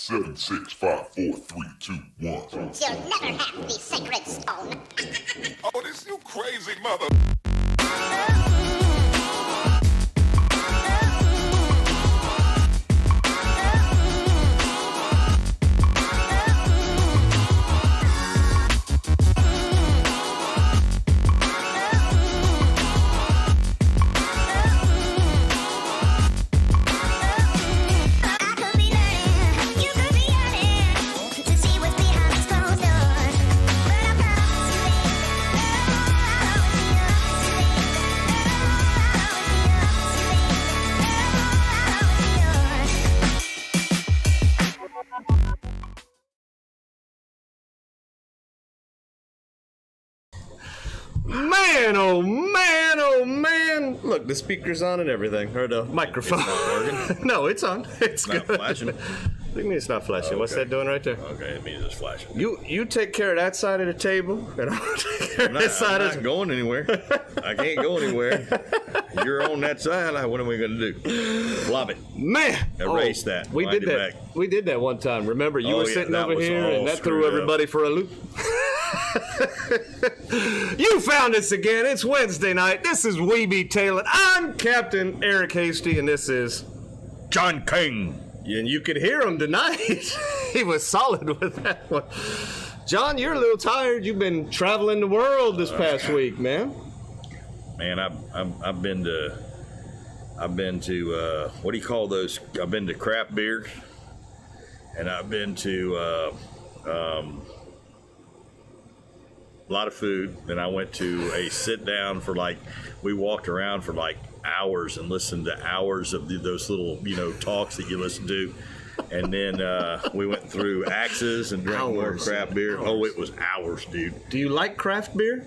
7, 6, 5, 4, 3, 2, 1. You'll never have the sacred stone. Oh, this you crazy mother. Man, oh man, oh man. Look, the speaker's on and everything. Or the microphone. It's not working? No, it's on. It's Not good. flashing? What do you mean it's not flashing? What's that doing right there? Okay, it means it's flashing. You take care of that side of the table, and I'll take care of this side I'm of not going anywhere. I can't go anywhere. You're on that side. What am I going to do? Flop it. Man! Erase that. We Wind did it that. back. We did that one time. Remember, you Oh, were yeah, sitting that over was here, all and that threw screwed up. everybody for a loop. You found us again. It's Wednesday night. This is Weeby Tailin. I'm Captain Eric Hasty, and this is John King. and you could hear him tonight. He was solid with that one. John, you're a little tired. You've been traveling the world this past week, man. Man, I've been to what do you call those? I've been to craft beer, and I've been to a lot of food. And I went to a sit down for we walked around for hours and listened to hours of those little talks that you listen to. And then we went through Axes and drank more Hours. craft beer. Oh, it was hours, dude. Do you like craft beer?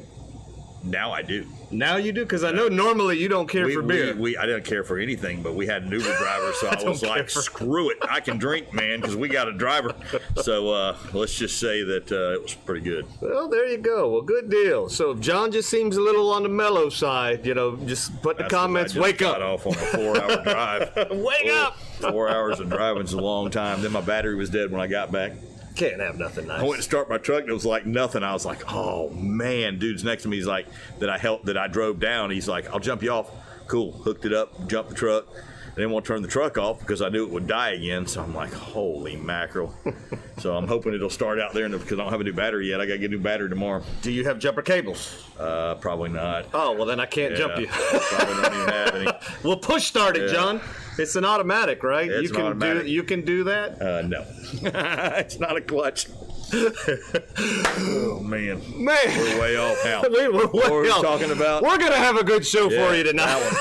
Now I do. Now you do? Because I know normally you don't care for beer. I didn't care for anything, but we had an Uber driver, so I was like, screw it. I can drink, man, because we got a driver. So let's just say that it was pretty good. Well, there you go. Well, good deal. So if John just seems a little on the mellow side, just put in the comments, I just wake got up. off on a 4-hour drive. Wake up! 4 hours of driving's a long time. Then my battery was dead when I got back. Can't have nothing nice. I went to start my truck and it was like nothing. I was like, oh man, dude's next to me. He's like, that I drove down. He's like, I'll jump you off. Cool. Hooked it up, jumped the truck. I didn't want to turn the truck off because I knew it would die again. So I'm like, holy mackerel. So I'm hoping it'll start out there because I don't have a new battery yet. I got to get a new battery tomorrow. Do you have jumper cables? Probably not. Oh, well then I can't jump you. Probably don't even have any. Well, push start it, Yeah. John. It's an automatic, right? It's an automatic. You can do that? No. It's not a clutch. Oh, man. Man. We're way off now. We're way What were we off. talking about? We're going to have a good show Yeah, for you tonight.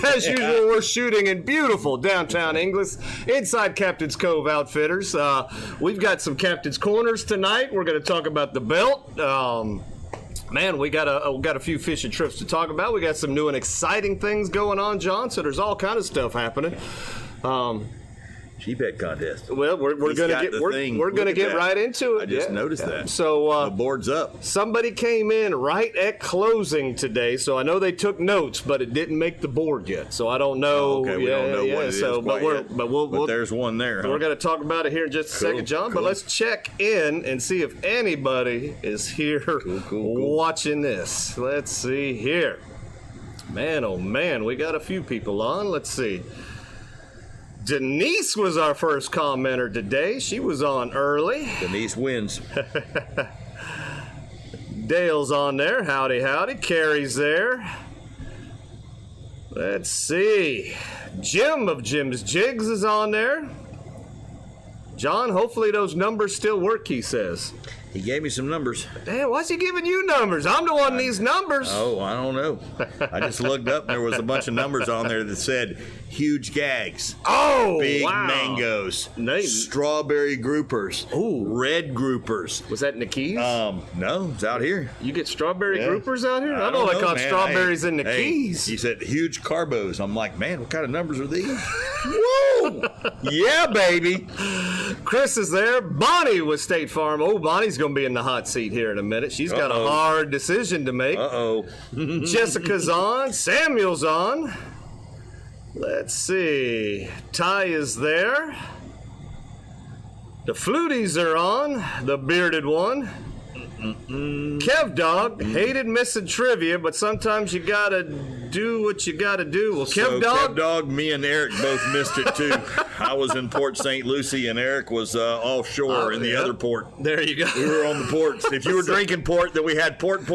As usual, we're shooting in beautiful downtown Inglis inside Captain's Cove Outfitters. We've got some Captain's Corners tonight. We're going to talk about the belt. Man, we got a few fishing trips to talk about. We got some new and exciting things going on, John, so there's all kind of stuff happening. Sheep head contest. Well, we're He's gonna got get the we're thing. gonna Look at get that. right into it. I just noticed that. So The board's up. somebody came in right at closing today, so I know they took notes, but it didn't make the board yet. So I don't know. Okay, we don't know what it is but quite we're yet. but we'll there's one there. Huh? we're gonna talk about it here in just a second, John. But cool. let's check in and see if anybody is here cool. watching this. Let's see here. Man, oh man, we got a few people on. Let's see. Denise was our first commenter today. She was on early. Denise wins. Dale's on there. Howdy, howdy. Karrie's there. Let's see. Jim of Jim's Jigs is on there. John, hopefully those numbers still work, he says. He gave me some numbers. Damn, why's he giving you numbers? I'm the one these numbers. Oh, I don't know. I just looked up and there was a bunch of numbers on there that said huge gags, Oh, big wow. mangoes, Nice. strawberry groupers, red groupers. Was that in the Keys? No, it's out here. You get strawberry Yeah. groupers out here? I I've don't only know, caught man. strawberries in the Hey, Keys. He said huge carbos. I'm like, man, what kind of numbers are these? Whoa! Yeah, baby. Chris is there. Bonnie with State Farm. Oh, Bonnie's going to be in the hot seat here in a minute. She's got a Uh-oh. hard decision to make. Uh-oh. Jessica's on. Samuel's on. Let's see. Ty is there. The Fluties are on, the bearded one. Kev Dog hated missing trivia, but sometimes you gotta do what you gotta do. Well, Kev Dog, me and Eric both missed it too. I was in Port St. Lucie and Eric was offshore in the other port. There you go. We were on the ports. If you were drinking port, then we had port.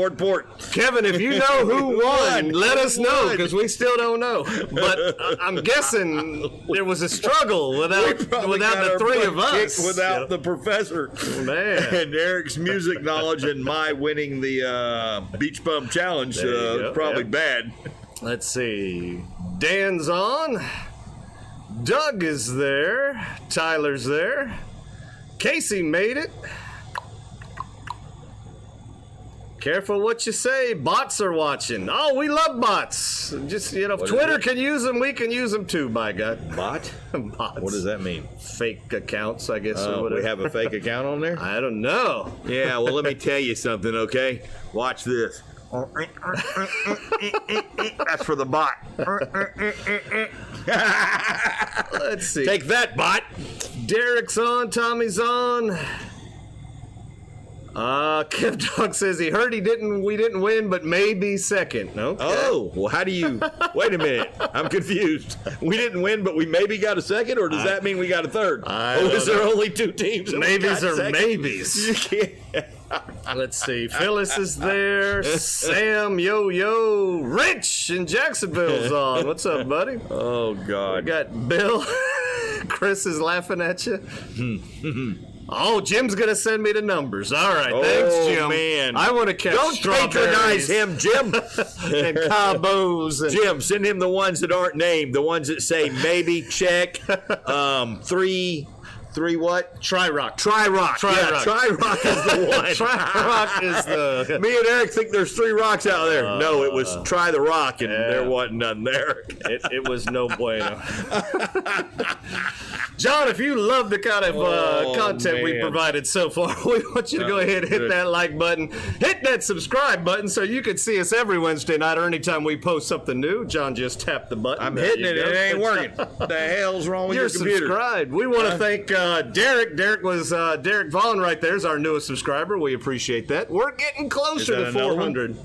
Kevin, if you know who won, let us know, because we still don't know. But I'm guessing there was a struggle without the three of us. Without the professor. Man. And Eric's music knowledge and my winning the Beach Bum Challenge, probably bad. Let's see. Dan's on. Doug is there. Tyler's there. Casey made it. Careful what you say. Bots are watching. Oh, we love bots. Just, if Twitter can use them, we can use them too, by God. Bot? Bots. What does that mean? Fake accounts, I guess. Or whatever. We have a fake account on there? I don't know. Yeah, well, let me tell you something, okay? Watch this. That's for the bot. Let's see. Take that, bot. Derek's on. Tommy's on. Kev Dog says he heard we didn't win, but maybe second. Okay. Oh, well, how do you... Wait a minute. I'm confused. We didn't win, but we maybe got a second, or does that mean we got a third? Is there only two teams? Maybes or maybes. You can't... Let's see. Phyllis is there. Sam, yo. Rich in Jacksonville's on. What's up, buddy? Oh, God. We got Bill. Chris is laughing at you. Oh, Jim's going to send me the numbers. All right. Thanks, Jim. Man. I want to catch Don't patronize him, Jim. and Cabos. And Jim, send him the ones that aren't named. The ones that say maybe, check, three what? Tri-Rock. Tri-Rock. Tri-Rock. Tri-Rock is the one. Tri-Rock is the... Me and Eric think there's 3 rocks out there. No, it was Try the Rock, and there wasn't none there. It was no bueno. John, if you love the kind of content we've provided so far, we want you to go ahead and hit that like button. Hit that subscribe button so you can see us every Wednesday night or anytime we post something new. John just tapped the button. I'm hitting it. It ain't working. What the hell's wrong with your computer? You're subscribed. We want to thank Derek. Derek was Derek Vaughn right there is our newest subscriber. We appreciate that. We're getting closer to 400.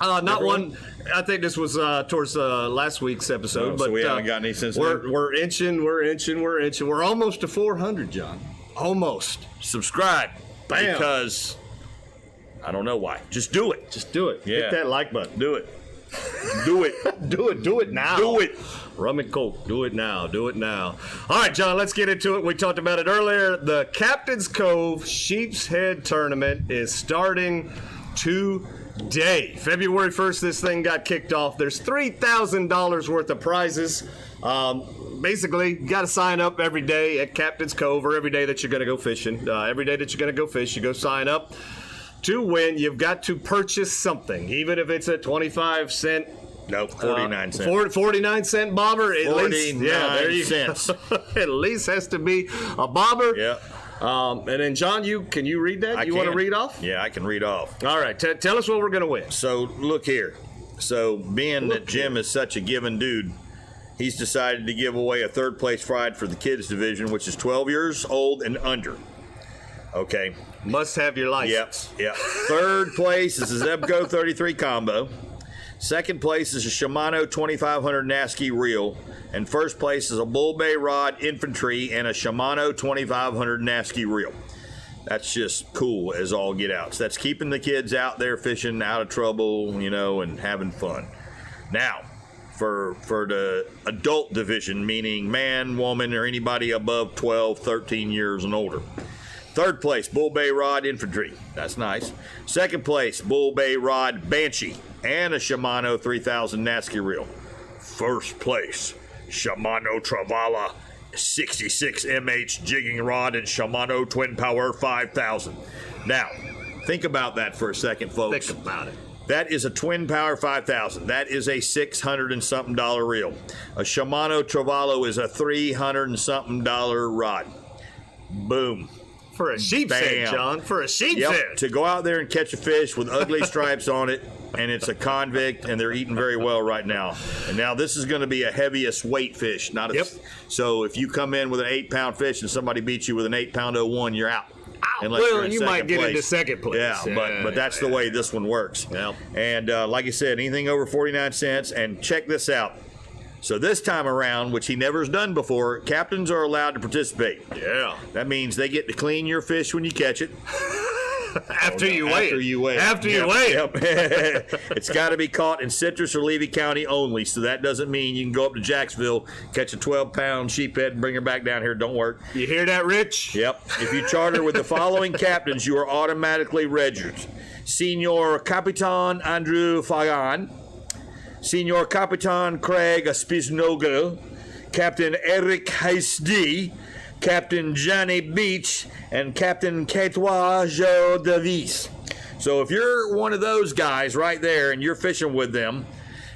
Not one. I think this was towards last week's episode, but so we haven't gotten any since we're inching. We're almost to 400, John. Almost. Subscribe. Bam. Because I don't know why. Just do it. Just do it. Yeah. Hit that like button. Do it. Do it. Do it now. Do it. Rum and Coke. Do it now. All right, John, let's get into it. We talked about it earlier. The Captain's Cove Sheep's Head Tournament is starting today. February 1st, this thing got kicked off. There's $3,000 worth of prizes. Basically, you got to sign up every day at Captain's Cove or every day that you're going to go fishing. Every day that you're going to go fish, you go sign up. To win, you've got to purchase something, even if it's a 25 cent. Nope, 49 cents. 49 cent bobber. At 49 least, there you cents. go. At least has to be a bobber. Yeah. And then, John, can you read that? You want to read off? Yeah, I can read off. All right. Tell us what we're going to win. So, look here. So, being that Jim is such a giving dude, he's decided to give away a third-place ride for the kids division, which is 12 years old and under. Okay. Must have your license. Yep. Third place is a Zebco 33 combo. Second place is a Shimano 2500 Nasky reel. And first place is a Bull Bay Rod Infantry and a Shimano 2500 Nasky reel. That's just cool as all get out. So that's keeping the kids out there fishing, out of trouble, and having fun. Now, for the adult division, meaning man, woman, or anybody above 12, 13 years and older. Third place, Bull Bay Rod Infantry. That's nice. Second place, Bull Bay Rod Banshee and a Shimano 3000 Nasky reel. First place, Shimano Travala 66 MH jigging rod and Shimano Twin Power 5000. Now, think about that for a second, folks. Think about it. That is a Twin Power 5000. That is a $600 and something reel. A Shimano Travalo is a $300 and something rod. Boom. For a sheep's head, Bam. John. For a sheep's Yep, head. to go out there and catch a fish with ugly stripes on it, and it's a convict, and they're eating very well right now. And now this is going to be a heaviest weight fish, not a. Yep. So if you come in with an 8-pound fish and somebody beats you with an 8-pound 01, you're out. Unless you're Well, in you might second get place. into second place. Yeah, but that's the way this one works. Yep. And like I said, anything over 49 cents. And check this out. So this time around, which he never has done before, captains are allowed to participate. Yeah. That means they get to clean your fish when you catch it. After you weigh it. After you weigh it. After you weigh it. Yep. It's got to be caught in Citrus or Levy County only. So that doesn't mean you can go up to Jacksonville, catch a 12-pound sheephead, and bring her back down here. Don't work. You hear that, Rich? Yep. If you charter with the following captains, you are automatically registered. Senor Capitan Andrew Fagan, Senor Capitan Craig Aspiznogo, Captain Eric Heisdy, Captain Johnny Beach, and Captain Catois Joe Davis. So if you're one of those guys right there and you're fishing with them,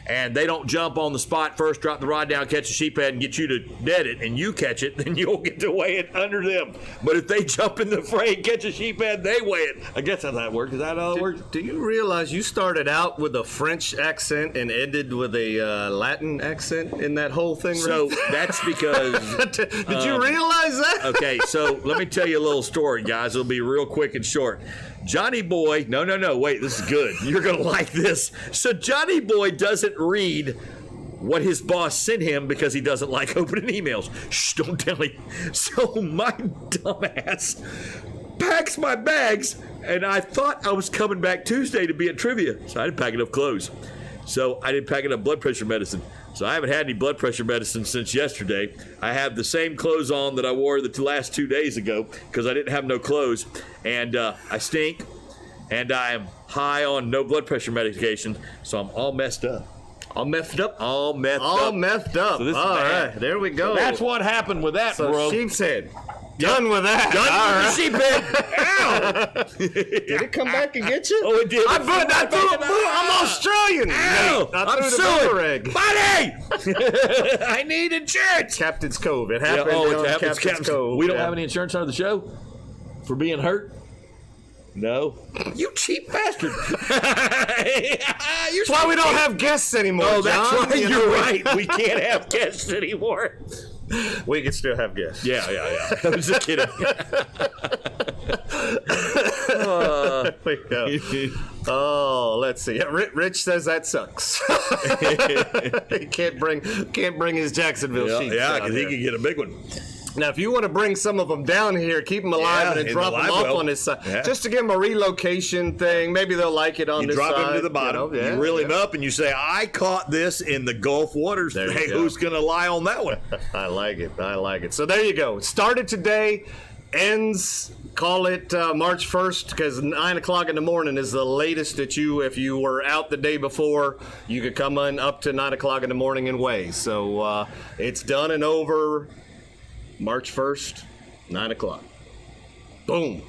and they don't jump on the spot first, drop the rod down, catch a sheephead, and get you to dead it, and you catch it, then you'll get to weigh it under them. But if they jump in the fray and catch a sheephead, they weigh it. I guess how that works. Is that how it works? Do you realize you started out with a French accent and ended with a Latin accent in that whole thing? So that's because... Did you realize that? Okay, so let me tell you a little story, guys. It'll be real quick and short. Johnny Boy, no, wait, this is good. You're going to like this. So Johnny Boy doesn't read what his boss sent him because he doesn't like opening emails. Shh, don't tell him. So my dumbass packs my bags, and I thought I was coming back Tuesday to be at trivia, so I didn't pack enough clothes. So I didn't pack enough blood pressure medicine. So I haven't had any blood pressure medicine since yesterday. I have the same clothes on that I wore the last 2 days ago because I didn't have no clothes. And I stink, and I am high on no blood pressure medication, so I'm all messed up. All messed up? All messed All up. messed up. So this is All bad. right, there we go. So that's what happened with that, So bro. sheep's head. Done with that. Done All with the sheephead. Ow! Did it come back and get you? Oh, it did. I threw I'm Australian. Ow! I I'm threw the suing. boomerang. Buddy! I need insurance. Captain's Cove. It happened it on happens. Captain's Cove. We don't Yeah. have any insurance on the show for being hurt. No. You cheap bastard. That's why we don't have guests anymore, Oh, that's John. right. You You're know, right. We can't have guests anymore. We can still have guests. Yeah. I was just kidding. There we go. Oh, let's see. Yeah, Rich says that sucks. He can't bring his Jacksonville sheep. Yeah, because he could get a big one. Now, if you want to bring some of them down here, keep them alive Yeah, and then in drop the them live off well. on this side, Yeah. just to give them a relocation thing. Maybe they'll like it on You this drop side. him to the bottom. You reel him up, and you say, "I caught this in the Gulf waters." There you Hey, go. who's going to lie on that one? I like it. I like it. So there you go. It started today, ends, call it March 1st, because 9 o'clock in the morning is the latest that if you were out the day before, you could come on up to 9 o'clock in the morning and weigh. So it's done and over March 1st, 9 o'clock. Boom.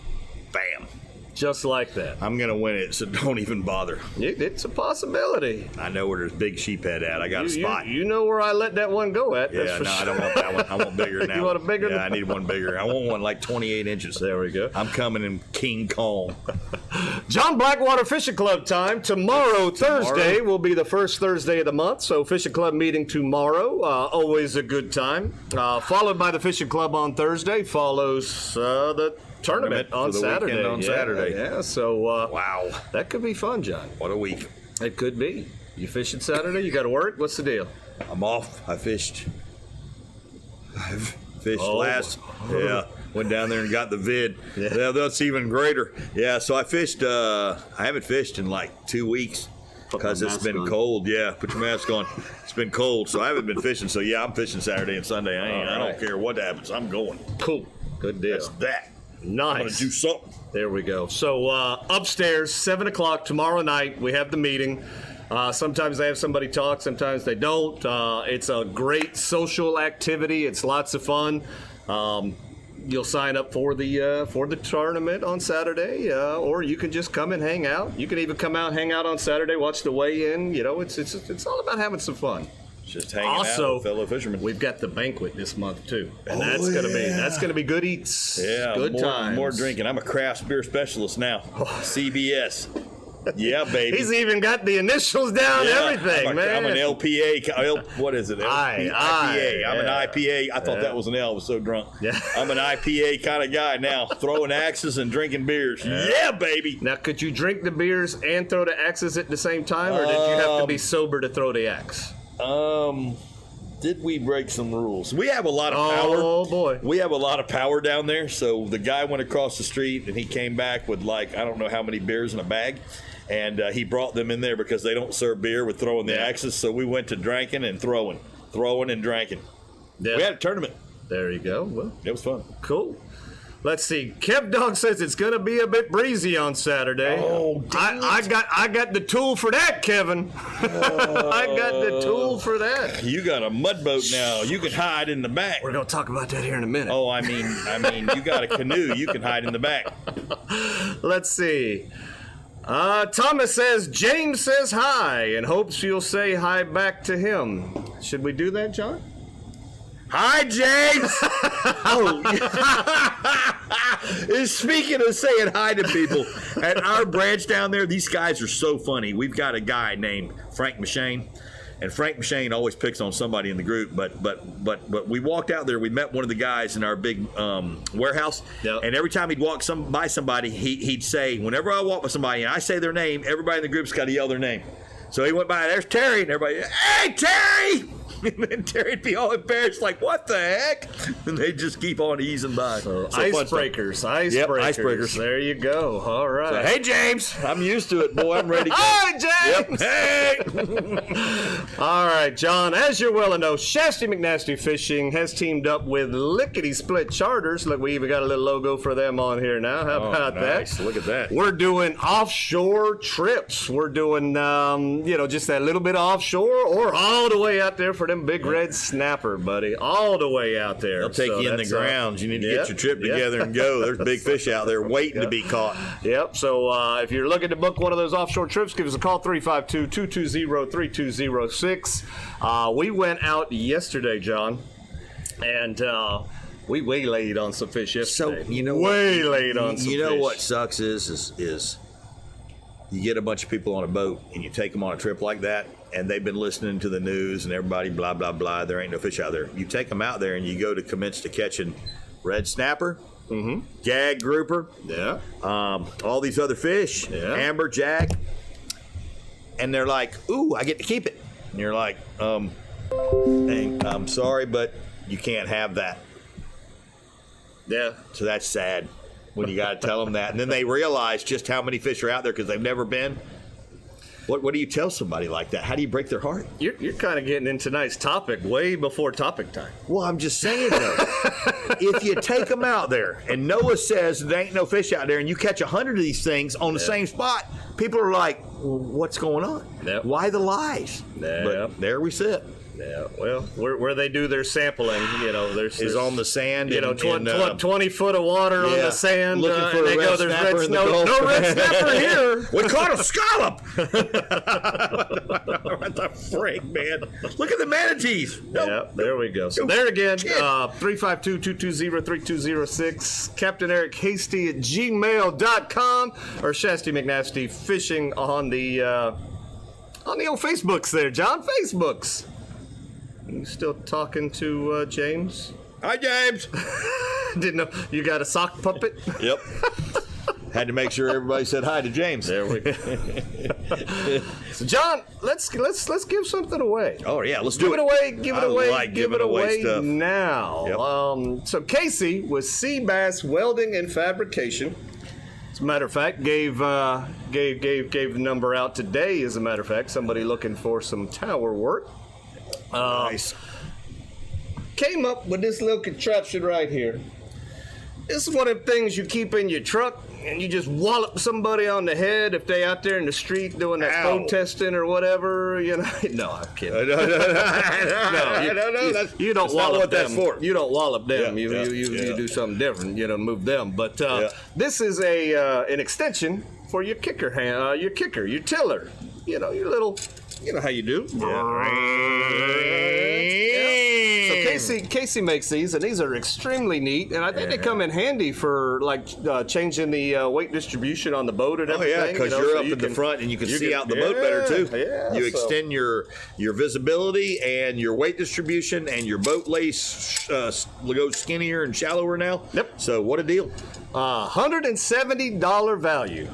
Bam. Just like that. I'm going to win it, so don't even bother. It's a possibility. I know where there's big sheephead at. I got a spot. You know where I let that one go at. Yeah, that's for no, sure. I don't want that one. I want bigger than that. You want a one. bigger Yeah, one? I need one bigger. I want one like 28 inches. There we go. I'm coming in King Kong. John Blackwater Fishing Club time. Tomorrow, Thursday, will be the first Thursday of the month. So Fishing Club meeting tomorrow. Always a good time. Followed by the Fishing Club on Thursday. Follows the tournament on for the Saturday. weekend on Saturday. Yeah, so Wow. that could be fun, John. What a week. It could be. You fishing Saturday? You got to work? What's the deal? I'm off. I fished. Oh. Last. Yeah. Went down there and got the vid. Yeah. That's even greater. Yeah, so I fished. I haven't fished in like 2 weeks because my it's mask been on. cold. Yeah, put your mask on. It's been cold, so I haven't been fishing. So yeah, I'm fishing Saturday and Sunday. I All right. don't care what happens. I'm going. Cool. Good deal. That's that. Nice. I'm gonna do something. There we go. So upstairs, 7 o'clock tomorrow night, we have the meeting. Sometimes they have somebody talk, sometimes they don't. It's a great social activity. It's lots of fun. You'll sign up for the tournament on Saturday, or you can just come and hang out. You can even come out and hang out on Saturday, watch the weigh-in. You know, it's all about having some fun. Just hanging out Also, with fellow fishermen. we've got the banquet this month too, and that's gonna be good eats. Yeah, good times. more drinking. I'm a craft beer specialist now. CBS. Yeah, baby. He's even got the initials down, everything, man. I'm an LPA. What is it? IPA. I'm an IPA. I thought that was an L. I was so drunk. Yeah. I'm an IPA kind of guy now, throwing axes and drinking beers. Yeah, baby. Now, could you drink the beers and throw the axes at the same time, or did you have to be sober to throw the axe? Did we break some rules? We have a lot of power. Oh, boy. We have a lot of power down there. So the guy went across the street and he came back with I don't know how many beers in a bag. And he brought them in there because they don't serve beer with throwing the axes. So we went to drinking and throwing and drinking. Yeah. We had a tournament. There you go. Well, it was fun. Cool. Let's see. Kev Dog says it's gonna be a bit breezy on Saturday. Oh, I got the tool for that, Kevin. I got the tool for that. You got a mud boat now. You can hide in the back. We're gonna talk about that here in a minute. Oh, I mean, you got a canoe. You can hide in the back. Let's see. Thomas says James says hi and hopes you'll say hi back to him. Should we do that, John? Hi, James. Speaking of saying hi to people, at our branch down there, these guys are so funny. We've got a guy named Frank Machine, and Frank Machine always picks on somebody in the group. But we walked out there. We met one of the guys in our big warehouse, and every time he'd walk by somebody, he'd say, whenever I walk by somebody and I say their name, everybody in the group's got to yell their name. So he went by, there's Terry, and everybody, hey, Terry! And then Terry'd be all embarrassed, like, what the heck? And they'd just keep on easing by. Icebreakers. Yep, icebreakers. There you go. All right. So, hey, James. I'm used to it, boy. I'm ready to go. Hi, James. Yep. Hey. All right, John. As you're well know, Shasty McNasty Fishing has teamed up with Lickety Split Charters. Look, we even got a little logo for them on here now. How about nice. that? Look at that. We're doing offshore trips. We're doing, just that little bit of offshore or all the way out there for them big red snapper, buddy. All the way out there. They'll take you in the grounds. You need to get your trip together and go. There's big fish out there waiting to be caught. Yep. So if you're looking to book one of those offshore trips, give us a call, 352-220-3206. We went out yesterday, John, and we waylaid on some fish yesterday. So, you know waylaid on some fish. You know what sucks is you get a bunch of people on a boat and you take them on a trip like that, and they've been listening to the news and everybody blah, blah, blah. There ain't no fish out there. You take them out there and you go to commence to catching red snapper, gag grouper, all these other fish, amber, jack, and they're like, ooh, I get to keep it. And you're like, hey, I'm sorry, but you can't have that. Yeah. So that's sad when you got to tell them that. And then they realize just how many fish are out there because they've never been. What do you tell somebody like that? How do you break their heart? You're kind of getting into tonight's topic way before topic time. Well, I'm just saying, though, if you take them out there and Noah says there ain't no fish out there and you catch 100 of these things on the same spot, people are like, well, what's going on? Yep. Why the lies? But there we sit. Yeah, well, where they do their sampling, there's on the sand. 20 foot of water on the sand. Looking for and a they red go, there's snapper in the no Gulf. red snapper here. We caught a scallop. What the freak, man? Look at the manatees. Yeah, there we go. So there again, 352-220-3206, Captain Eric Hasty at gmail.com, or Shasty McNasty Fishing on the old Facebooks there, John. Facebooks. You still talking to James? Hi, James. Didn't know you got a sock puppet. Yep. Had to make sure everybody said hi to James. There we go. So, John, let's give something away. Oh yeah, let's do it. Give it away stuff now. Yep. So Casey with Sea Bass Welding and Fabrication. As a matter of fact, gave the number out today. As a matter of fact, somebody looking for some tower work. Nice. Came up with this little contraption right here. This is one of the things you keep in your truck, and you just wallop somebody on the head if they out there in the street doing that protesting or whatever. No, I'm kidding. No. You don't that's wallop not what them. That's for. You don't wallop them. Yeah, you do something different. Move them. But this is an extension for your kicker hand, your tiller. Your You know how you do. So Casey makes these, and these are extremely neat, and I think they come in handy for like changing the weight distribution on the boat and everything. Oh yeah, because you're up in the front and you can see out the boat better too. Yeah, you extend your visibility and your weight distribution, and your boat lace goes skinnier and shallower now. Yep. So what a deal. $170 value.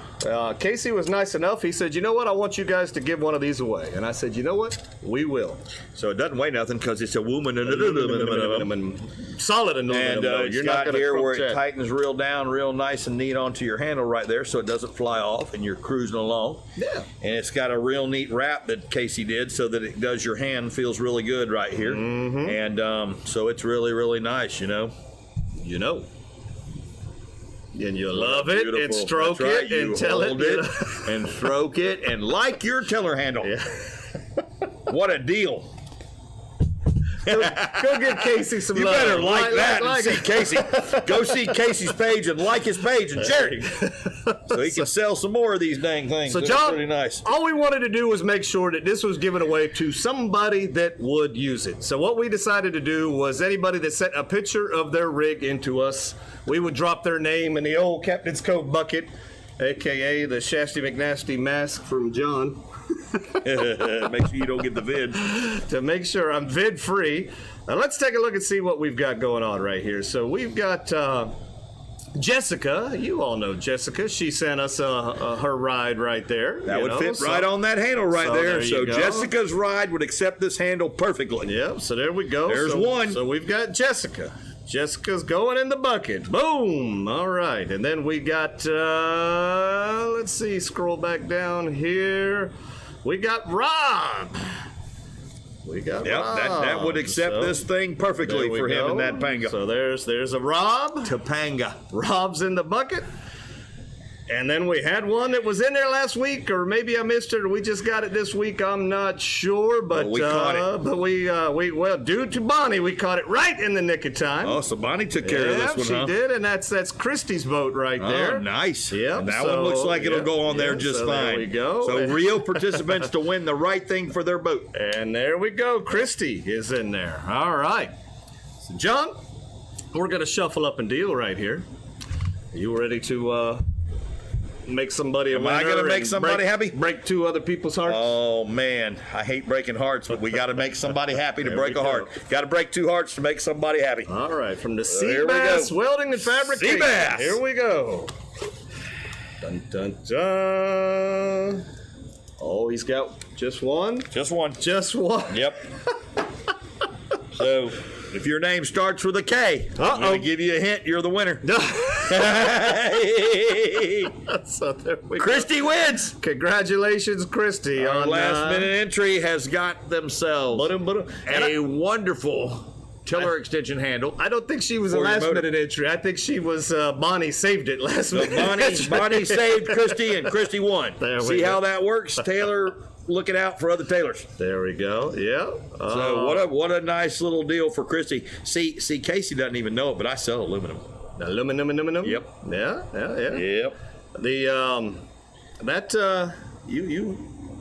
Casey was nice enough. He said, "You know what? I want you guys to give one of these away." And I said, "You know what? We will." So it doesn't weigh nothing because it's a woman and solid aluminum. And you're you're not got going here to where it tightens real down, real nice and neat onto your handle right there, so it doesn't fly off, and you're cruising along. Yeah. And it's got a real neat wrap that Casey did, so that it does your hand feels really good right here. Mm-hmm. And so it's really, really nice. You know. And you love it Beautiful. and stroke That's right. it and You tell it. hold it and stroke it and like your tiller handle. Yeah. What a deal. Go give Casey some You love. better like that and see it. Casey. Go see Casey's page and like his page and share it. So he can sell some more of these dang things. So They're John, pretty nice. all we wanted to do was make sure that this was given away to somebody that would use it. So what we decided to do was anybody that sent a picture of their rig into us, we would drop their name in the old Captain's Cove bucket, a.k.a. the Shasty McNasty mask from John. Make sure you don't get the vid. To make sure I'm vid free. Let's take a look and see what we've got going on right here. So we've got Jessica. You all know Jessica. She sent us her ride right there. That would fit right on that handle right so there. there So you go. Jessica's ride would accept this handle perfectly. Yep, so there we go. There's one. So we've got Jessica. Jessica's going in the bucket. Boom! All right, and then we got, let's see, scroll back down here. We got Rob. Yep, that would accept this thing perfectly for him and that panga. So there's a Rob. Topanga. Rob's in the bucket. And then we had one that was in there last week, or maybe I missed it, or we just got it this week. I'm not sure, but we caught it. But well, due to Bonnie, we caught it right in the nick of time. Oh, so Bonnie took care of this one, she huh? did, and that's Christy's boat right there. Oh, nice. Yep, And that so, one looks like it'll go on there yeah, just so fine. There we go. So real participants to win the right thing for their boat. And there we go. Christy is in there. All right. So, John, we're going to shuffle up and deal right here. You ready to make somebody a winner? Am I going to make and somebody happy? Break two other people's hearts? Oh, man. I hate breaking hearts, but we got to make somebody happy to There break we a go. heart. Got to break two hearts to make somebody happy. All right. From the here we Seabass go. Welding and Fabrication. Seabass. Here we go. Dun, dun, dun. Oh, he's got just one? Just one. Just one. Yep. So, if your name starts with a K, I'm Uh-oh. going to give you a hint. You're the winner. So there we go. Christy wins. Congratulations, Christy. Our on last minute entry has got themselves a wonderful tiller extension handle. I don't think she was a For your last motor. minute entry. I think she was Bonnie saved it last So minute. Bonnie saved Christy, and Christy won. There we See go. how that works? Taylor looking out for other tailors. There we go. Yeah. So what a nice little deal for Christy. See, Casey doesn't even know it, but I sell aluminum. Aluminum. Yep. Yeah. Yep. The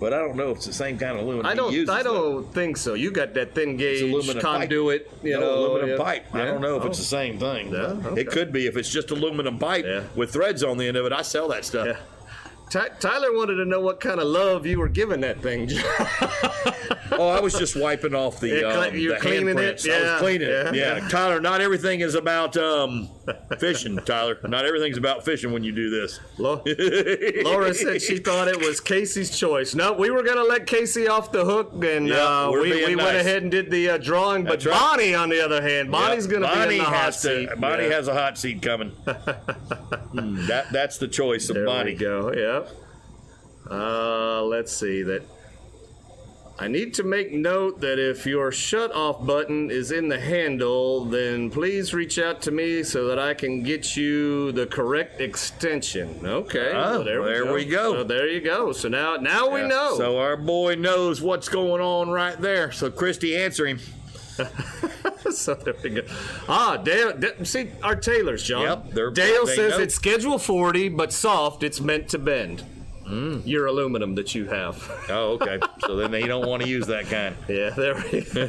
But I don't know if it's the same kind of aluminum. I he uses, don't though. think so. You got that thin gauge aluminum conduit, pipe. you No, know, aluminum yeah. pipe. I Yeah. don't know if it's the same thing. Yeah, okay. It could be if it's just aluminum pipe Yeah. with threads on the end of it. I sell that stuff. Yeah. Tyler wanted to know what kind of love you were giving that thing. Oh, I was just wiping off the you're the cleaning it? handprints. I was cleaning it. Yeah. Yeah, Tyler. Not everything is about fishing, Tyler. Not everything's about fishing when you do this. Laura said she thought it was Casey's choice. No, we were going to let Casey off the hook, and Yeah, we're we being went nice. ahead and did the drawing. But That's right. Bonnie, on the other hand, Bonnie's going to be in the hot seat. Bonnie Yeah. has a hot seat coming. That's the choice of There Bonnie. we go. Yep. Let's see that. I need to make note that if your shut-off button is in the handle, then please reach out to me so that I can get you the correct extension. Okay. Oh, well, there we go. So there you go. So now we Yeah, know. So our boy knows what's going on right there. So Christy, answer him. So there we go. Dale, see our tailors, John. Yep, Dale they says know. it's schedule 40, but soft. It's meant to bend. your aluminum that you have. Oh, okay. So then they don't want to use that kind. Yeah, there we go.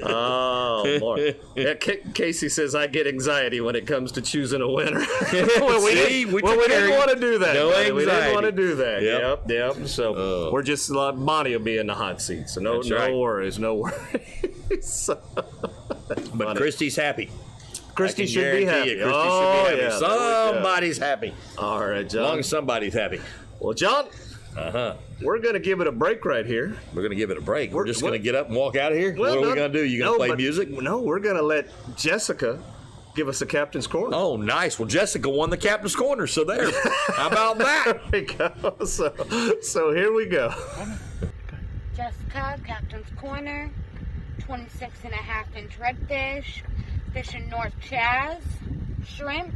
Oh, boy. Yeah, Casey says, I get anxiety when it comes to choosing a winner. We didn't want to do that. No anxiety. We didn't want to do that. Yep. Yep. So we're just, Bonnie will be in the hot seat. So no worries. But Christy's happy. Christy should be happy. Yeah. Somebody's happy. All right, John. As long as somebody's happy. Well, John, we're going to give it a break right here. We're going to give it a break. We're just going to get up and walk out of here? Well, what are we going to do? You going to play music? No, we're going to let Jessica give us a Captain's Corner. Oh, nice. Well, Jessica won the Captain's Corner, so there. How about that? There we go. So here we go. Jessica, Captain's Corner, 26.5-inch redfish, fishing North Chaz, shrimp,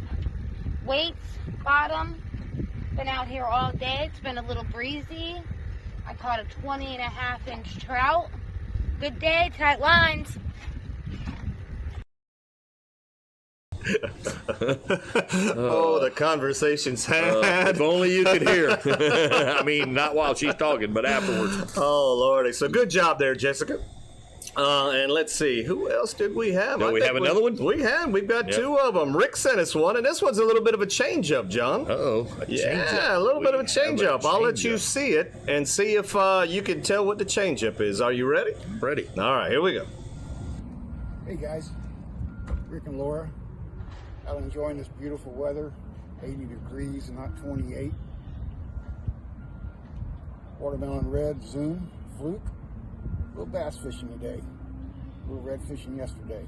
weights, bottom. Been out here all day. It's been a little breezy. I caught a 20.5-inch trout. Good day, tight lines. Oh, the conversations had. If only you could hear. I mean, not while she's talking, but afterwards. Oh, Lordy. So good job there, Jessica. And let's see, who else did we have? Do we have another one? We've got two of them. Rick sent us one, and this one's a little bit of a change-up, John. Uh-oh. Yeah, a little bit of a change-up. I'll let you see it and see if you can tell what the change-up is. Are you ready? Ready. All right, here we go. Hey guys, Rick and Laura. Out enjoying this beautiful weather, 80 degrees and not 28. Watermelon red, zoom, fluke. A little bass fishing today. A little red fishing yesterday.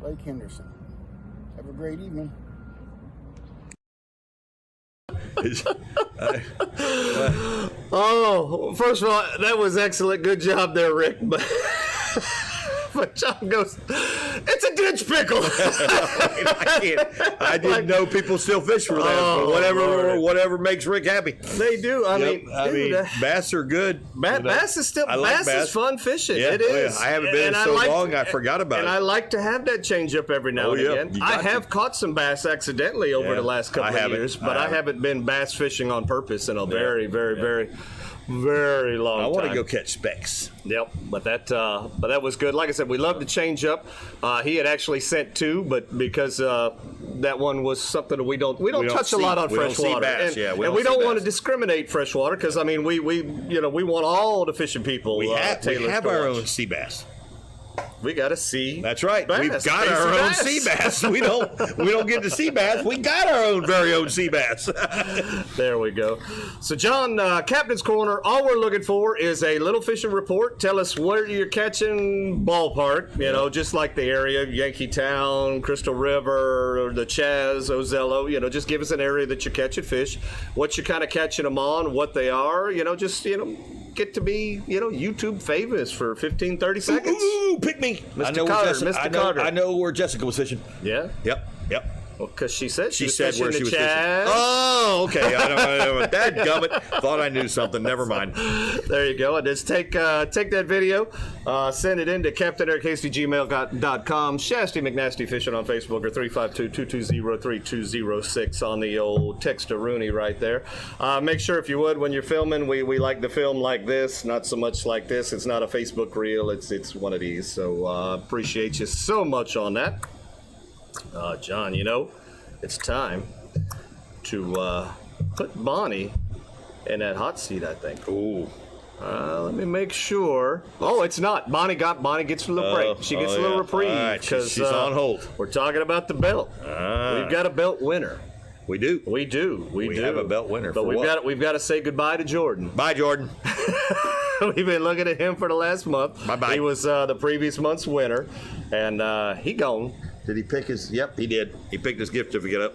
Lake Henderson. Have a great evening. Oh, first of all, that was excellent. Good job there, Rick. But John goes, it's a ditch pickle. I didn't know people still fish for that. But whatever makes Rick happy. They do. I mean, bass are good. Bass is still bass is fun fishing. It is. I haven't been so long. I forgot about it. And I like to have that change up every now and again. I have caught some bass accidentally over the last couple of years, but I haven't been bass fishing on purpose in a very long time. I want to go catch specks. Yep, but that was good. Like I said, we love the change up. He had actually sent two, but because that one was something that we don't touch a lot on freshwater, and we don't want to discriminate freshwater because I mean we want all the fishing people. We have our own sea bass. We got a sea. That's right. Bass. We've got our own sea bass. We don't get the sea bass. We got our own very own sea bass. There we go. So, John, Captain's Corner, all we're looking for is a little fishing report. Tell us where you're catching, ballpark, just like the area, Yankee Town, Crystal River, or the Chaz, Ozello, just give us an area that you're catching fish, what you're kind of catching them on, what they are, get to be, YouTube famous for 15, 30 seconds. Ooh, pick me. Mr. Carter. I know where Jessica was fishing. Yeah? Yep. Well, because she said she said where she was fishing. Oh, okay. I don't dadgummit. Thought I knew something. Never mind. There you go. And just take that video, send it in to CaptainEricHasty@gmail.com, Shasty McNasty Fishing on Facebook, or 352-220-3206 on the old text-a-rooney right there. Make sure, if you would, when you're filming, we like to film like this, not so much like this. It's not a Facebook reel. It's one of these. So appreciate you so much on that. John, it's time to put Bonnie in that hot seat, I think. Ooh. Let me make sure. Oh, it's not. Bonnie gets a little break. She gets a little reprieve because she's on hold. We're talking about the belt. We've got a belt winner. We do. We do. We have a belt winner. But we've got to say goodbye to Jordan. Bye, Jordan. We've been looking at him for the last month. Bye-bye. He was the previous month's winner, and he gone. Did he pick his? Yep, he did. He picked his gift certificate up.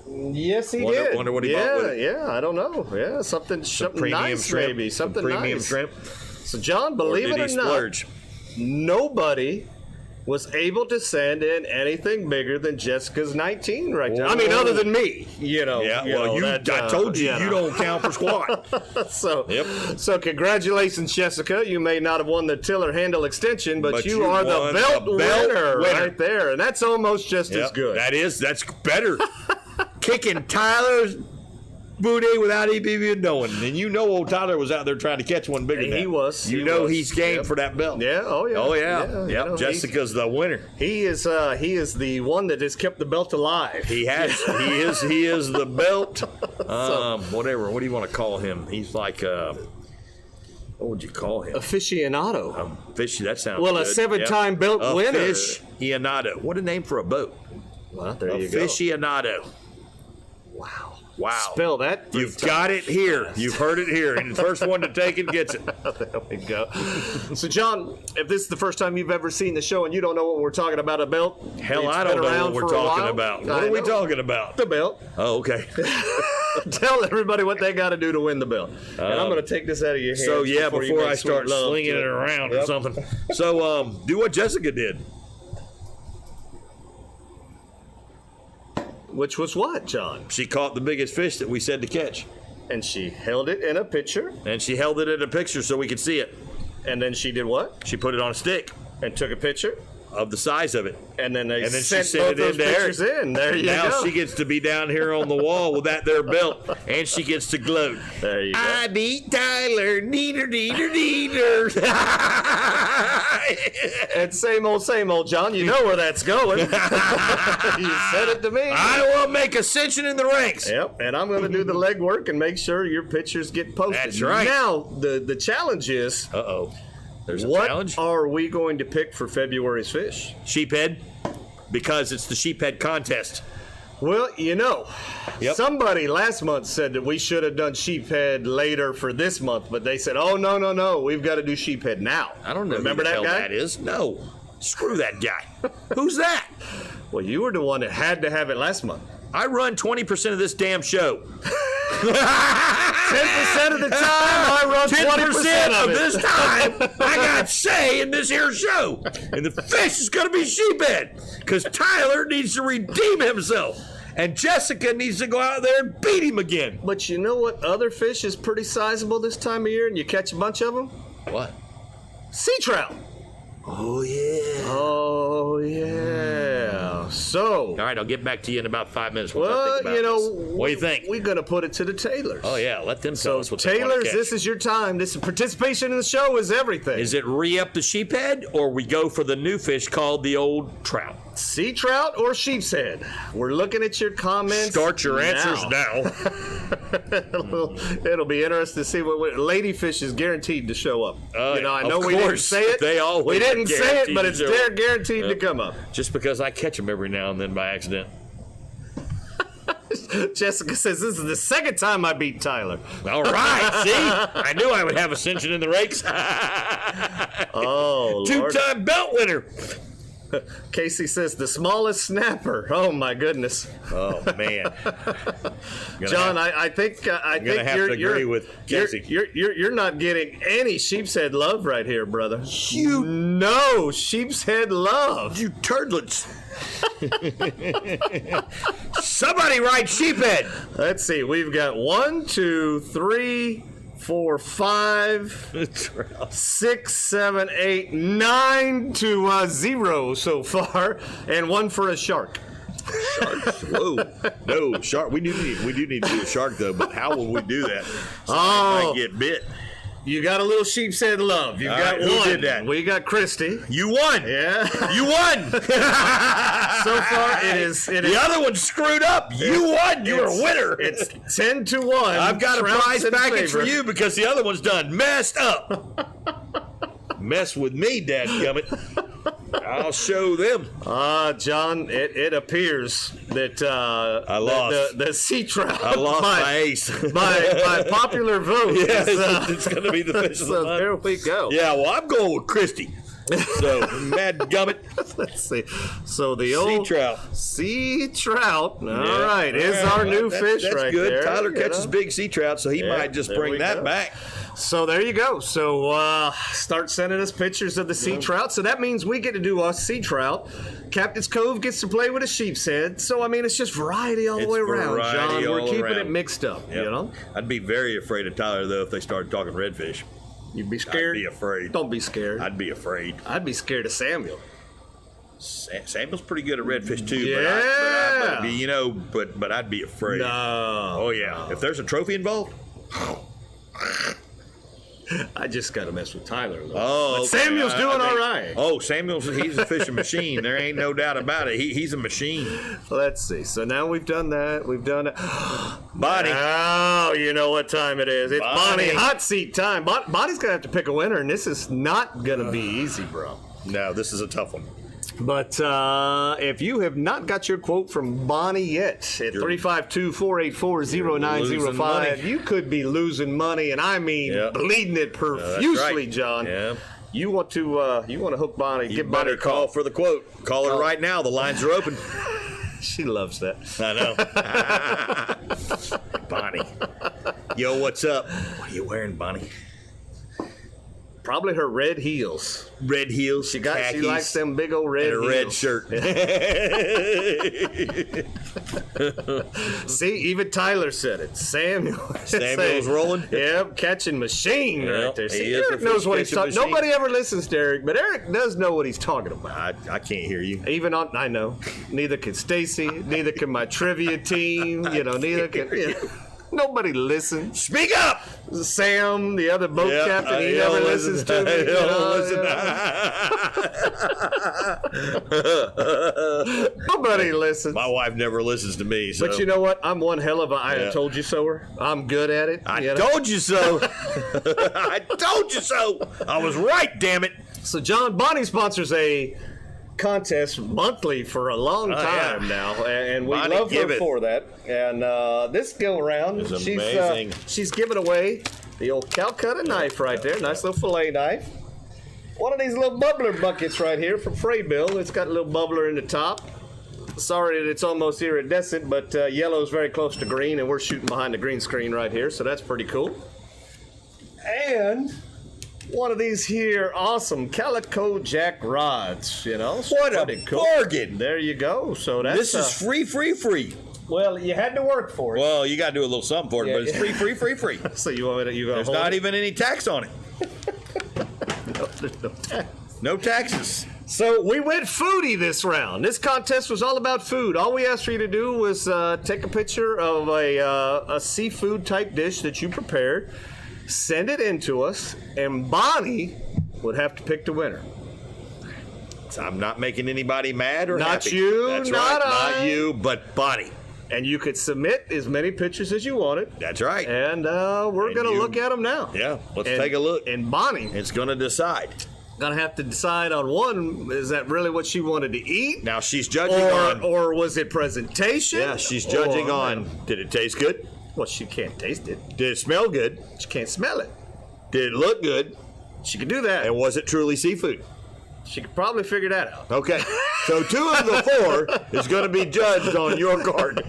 Yes, he did. Wonder what he bought with it. Yeah, I don't know. Yeah, something nice, shrimp, maybe. Something premium nice. shrimp. So, John, believe it or not, nobody was able to send in anything bigger than Jessica's 19 right there. I mean, other than me, Yeah, I told you, you don't count for squat. So congratulations, Jessica. You may not have won the tiller handle extension, but you are the belt winner right there. And that's almost just as good. That's better. kicking Tyler's booty without him even knowing. And you know old Tyler was out there trying to catch one bigger than that. He was. He's game for that belt. Yeah, oh yeah. Oh yeah. You know, Jessica's the winner. He is the one that has kept the belt alive. He has. He is the belt. Whatever. What do you want to call him? He's like what would you call him? Aficionado. Fishy, that sounds well, good. a 7-time belt winner. Aficionado. What a name for a boat. Well, there you go. Aficionado. Wow. Spell that. You've got it here. You've heard it here. And the first one to take it gets it. There we go. So, John, if this is the first time you've ever seen the show and you don't know what we're talking about, a belt. Hell, I don't know what we're talking about. What are we talking about? The belt. Oh, okay. Tell everybody what they got to do to win the belt. And I'm going to take this out of your hands. So, yeah, before I start slinging it around or something. So, do what Jessica did. Which was what, John? She caught the biggest fish that we said to catch. And she held it in a picture. And she held it in a picture so we could see it. And then she did what? She put it on a stick. And took a picture? Of the size of it. And then they she sent both those pictures in. There you go. Now she gets to be down here on the wall with that there belt. And she gets to gloat. There you go. I beat Tyler. Neater. And same old, John. You know where that's going. You said it to me. I will make ascension in the ranks. Yep. And I'm going to do the legwork and make sure your pictures get posted. That's right. Now, the challenge is... There's a what challenge. Are we going to pick for February's fish? Sheephead, because it's the sheephead contest. Well, somebody last month said that we should have done sheephead later for this month, but they said, oh, no, we've got to do sheephead now. I don't know Remember who the that hell guy? that is. No, screw that guy. Who's that? Well, you were the one that had to have it last month. I run 20% of this damn show. 10% of the time, I run 20% of this time, I got say in this here show. And the fish is going to be sheephead. Because Tyler needs to redeem himself. And Jessica needs to go out there and beat him again. But you know what other fish is pretty sizable this time of year and you catch a bunch of them? What? Sea trout. Oh, yeah. Oh, yeah. So. All right, I'll get back to you in about 5 minutes. Well, what do you think? We're going to put it to the tailors. Oh, yeah, let them tell us what they want tailors, to catch. this is your time. This participation in the show is everything. Is it re-up the sheephead, or we go for the new fish called the old trout? Sea trout or sheep's head? We're looking at your comments. Start your answers now. It'll be interesting to see what ladyfish is guaranteed to show up. I know we didn't say it. They always we didn't say it, but it's there guaranteed to come up. Just because I catch them every now and then by accident. Jessica says this is the second time I beat Tyler. All right, see? I knew I would have ascension in the rakes. Oh, Lord. 2-time belt winner. Casey says the smallest snapper. Oh my goodness. Oh man. John, I think agree with Casey. You're not getting any sheep's head love right here, brother. No sheep's head love. You turdlets. Somebody write sheephead. Let's see. We've got 1, 2, 3, 4, 5, 6, 7, 8, 9 to 0 so far, and 1 for a shark. Sharks? Whoa! No shark. We do need to do a shark though. But how will we do that? Somebody might get bit. You got a little sheep's head love. You got one. Who did that? We got Christy. You won. Yeah. You won. So far, it is. The other one screwed up. You won. You're a winner. It's 10-1. I've got a prize package favor. for you because the other one's done messed up. Mess with me, dadgummit. I'll show them. John, it appears that I lost. The sea trout. I lost my ace. by popular vote. Yeah, it's going to be the fish of the month. There we go. Yeah, well, I'm going with Christy. So, mad gummit. Let's see. So the old sea trout. All right, is our new fish that's right good. there. Tyler catches big sea trout, so he might just bring that back. So there you go. So start sending us pictures of the sea trout. So that means we get to do a sea trout. Captain's Cove gets to play with a sheep's head. So, I mean, it's just variety all the way around, John. We're keeping it mixed up, you know? I'd be very afraid of Tyler, though, if they started talking redfish. You'd be scared? I'd be afraid. Don't be scared. I'd be afraid. I'd be scared of Samuel. Samuel's pretty good at redfish too. Yeah. But I'd be afraid. No. Oh yeah. If there's a trophy involved. I just got to mess with Tyler a little. Oh, but okay. Samuel's doing all right. Oh, he's a fishing machine. There ain't no doubt about it. He's a machine. Let's see. So now we've done that. We've done it. Bonnie. Oh, you know what time it is. It's Bonnie hot seat time. Bonnie's going to have to pick a winner, and this is not going to be easy, bro. No, this is a tough one. But if you have not got your quote from Bonnie yet at 352-484-0905, you could be losing money, and I mean bleeding it profusely, right. John. Yeah. You want to hook Bonnie? Give Bonnie a call for the quote. Call her right now. The lines are open. She loves that. I know. Bonnie. Yo, what's up? What are you wearing, Bonnie? Probably her red heels. Red heels. She likes them big old red and a heels. red shirt. See, even Tyler said it. Samuel's rolling. Yep, catching machine right there. See, is Eric a knows what he's fish-catching talking. machine. Nobody ever listens to Eric, but Eric does know what he's talking about. I can't hear you. Even on, I know. Neither can Stacy. Neither can my trivia team. Neither can. Nobody listens. Speak up! Sam, the other boat captain, he never listens to me. Nobody listens. My wife never listens to me. So. But you know what? I'm one hell of a I told you so-er. I'm good at it. I told you so. I told you so. I was right, damn it. So, John, Bonnie sponsors a contest monthly for a long time now, and we Bonnie, love her for that. And this go around, she's giving away the old Calcutta knife right there, nice little fillet knife. One of these little bubbler buckets right here from Fraybill. It's got a little bubbler in the top. Sorry that it's almost iridescent, but yellow is very close to green, and we're shooting behind the green screen right here, so that's pretty cool. And one of these here awesome Calico Jack rods, What a bargain. There you go. So that's this is free. Well, you had to work for it. Well, you got to do a little something for it, but it's free. So you want me to? There's not even any tax on it. No, there's no tax. No taxes. So we went foodie this round. This contest was all about food. All we asked for you to do was take a picture of a seafood type dish that you prepared, send it in to us, and Bonnie would have to pick the winner. So I'm not making anybody mad or Not happy. you, That's not right. I. Not you, but Bonnie. And you could submit as many pictures as you wanted. That's right. And we're going to look at them now. Yeah, let's take a look. And Bonnie It's going to decide. going to have to decide on one. Is that really what she wanted to eat? Now she's judging or was it presentation? Yeah, she's judging on, did it taste good? Well, she can't taste it. Did it smell good? She can't smell it. Did it look good? She could do that. And was it truly seafood? She could probably figure that out. Okay. So 2 of the 4 is going to be judged on your card.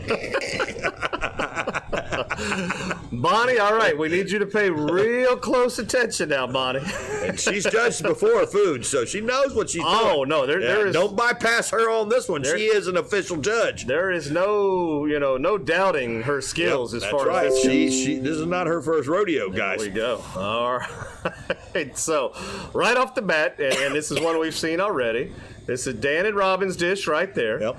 Bonnie, all right, we need you to pay real close attention now, Bonnie. And she's judged before food, so she knows what she's doing. Oh, no, there is... Don't bypass her on this one. She is an official judge. There is no doubting her skills as far as this goes. This is not her first rodeo, guys. There we go. All right. So, right off the bat, and this is one we've seen already, this is Dan and Robin's dish right there. Yep.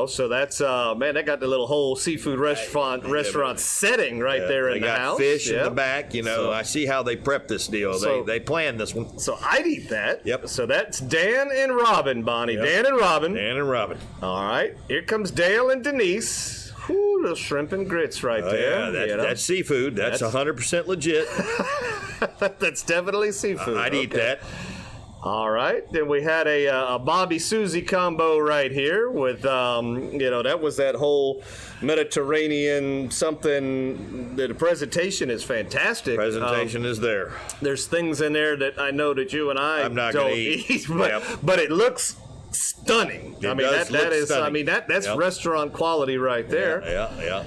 So that's, man, they got the little whole seafood restaurant setting right there in the house. They got fish in the back. I see how they prep this deal. They planned this one. So I'd eat that. Yep. So that's Dan and Robin, Bonnie. Yep. Dan and Robin. Dan and Robin. All right. Here comes Dale and Denise. Whoo, little shrimp and grits right there. Yeah, that's seafood. That's 100% legit. That's definitely seafood. I'd eat that. All right. Then we had a Bobby Susie combo right here with, that was that whole Mediterranean something. The presentation is fantastic. Presentation is there. There's things in there that I know that you and I I'm not don't gonna eat. but it looks stunning. That's restaurant quality right there. Yeah.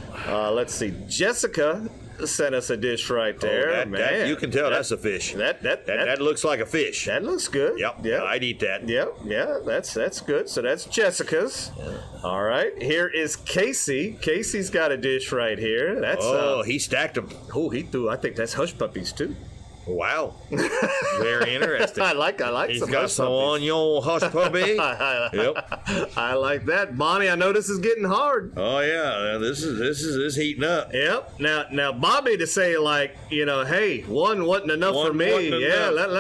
Let's see. Jessica sent us a dish right there. Man, you can tell that's a fish. That looks like a fish. That looks good. Yep. Yeah, I'd eat that. Yep. Yeah, that's good. So that's Jessica's. Yeah. All right. Here is Casey. Casey's got a dish right here. That's he stacked them. Oh, he threw. I think that's hush puppies too. Wow. Very interesting. I like He's some got hush some puppies. on your hush puppy. Yep. I like that. Bonnie, I know this is getting hard. Oh yeah, this is heating up. Yep. Now, Bobby to say like, hey, one wasn't enough One for me. wasn't Yeah, enough.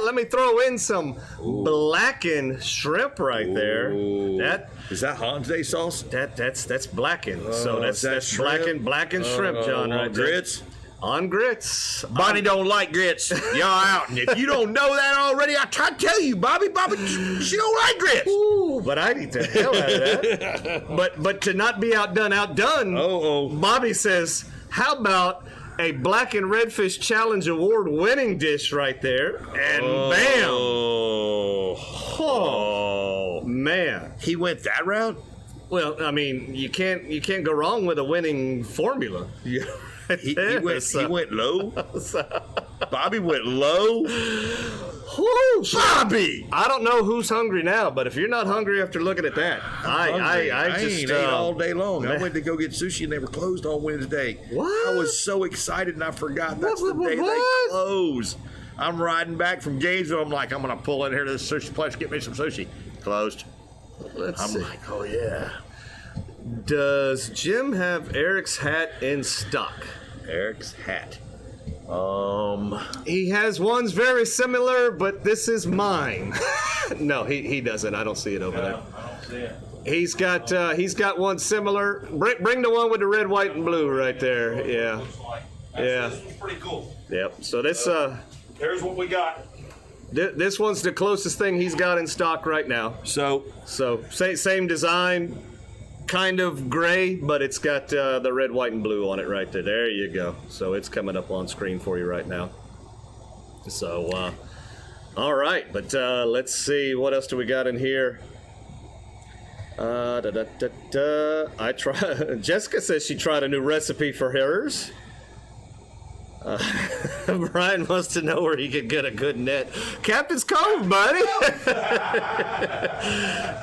let me throw in some blackened shrimp right there. Ooh. That Is that Hanze sauce? that's blackened. So is that that's shrimp? blackened shrimp, John. On Right there. grits. On grits. Bonnie don't like grits. Y'all out. And if you don't know that already, I try to tell you, Bobby, she don't like grits. Ooh, but I'd eat the hell out of that. But to not be outdone, Oh. Bobby says, how about a Black and Redfish Challenge Award winning dish right there? And bam! Oh, man. He went that route? Well, I mean, you can't go wrong with a winning formula. He went low. Bobby went low. Whoo, Bobby! I don't know who's hungry now, but if you're not hungry after looking at that, I just ain't ate all day long. I went to go get sushi and they were closed on Wednesday. What? I was so excited and I forgot that's What? the day What? they close. I'm riding back from Gainesville. I'm like, I'm gonna pull in here to the sushi place, get me some sushi. Closed. Let's see. I'm like, oh yeah. Does Jim have Eric's hat in stock? Eric's hat. He has ones very similar, but this is mine. No, he doesn't. I don't see it over there. I don't see it. He's got one similar. Bring the one with the red, white, and blue right there. Yeah. Yeah. This one's pretty cool. Yep. So this Here's what we got. this one's the closest thing he's got in stock right now. So Same design, kind of gray, but it's got the red, white, and blue on it right there. There you go. So it's coming up on screen for you right now. So, all right, but let's see, what else do we got in here? I try. Jessica says she tried a new recipe for hers. Brian wants to know where he could get a good net. Captain's Cove, buddy.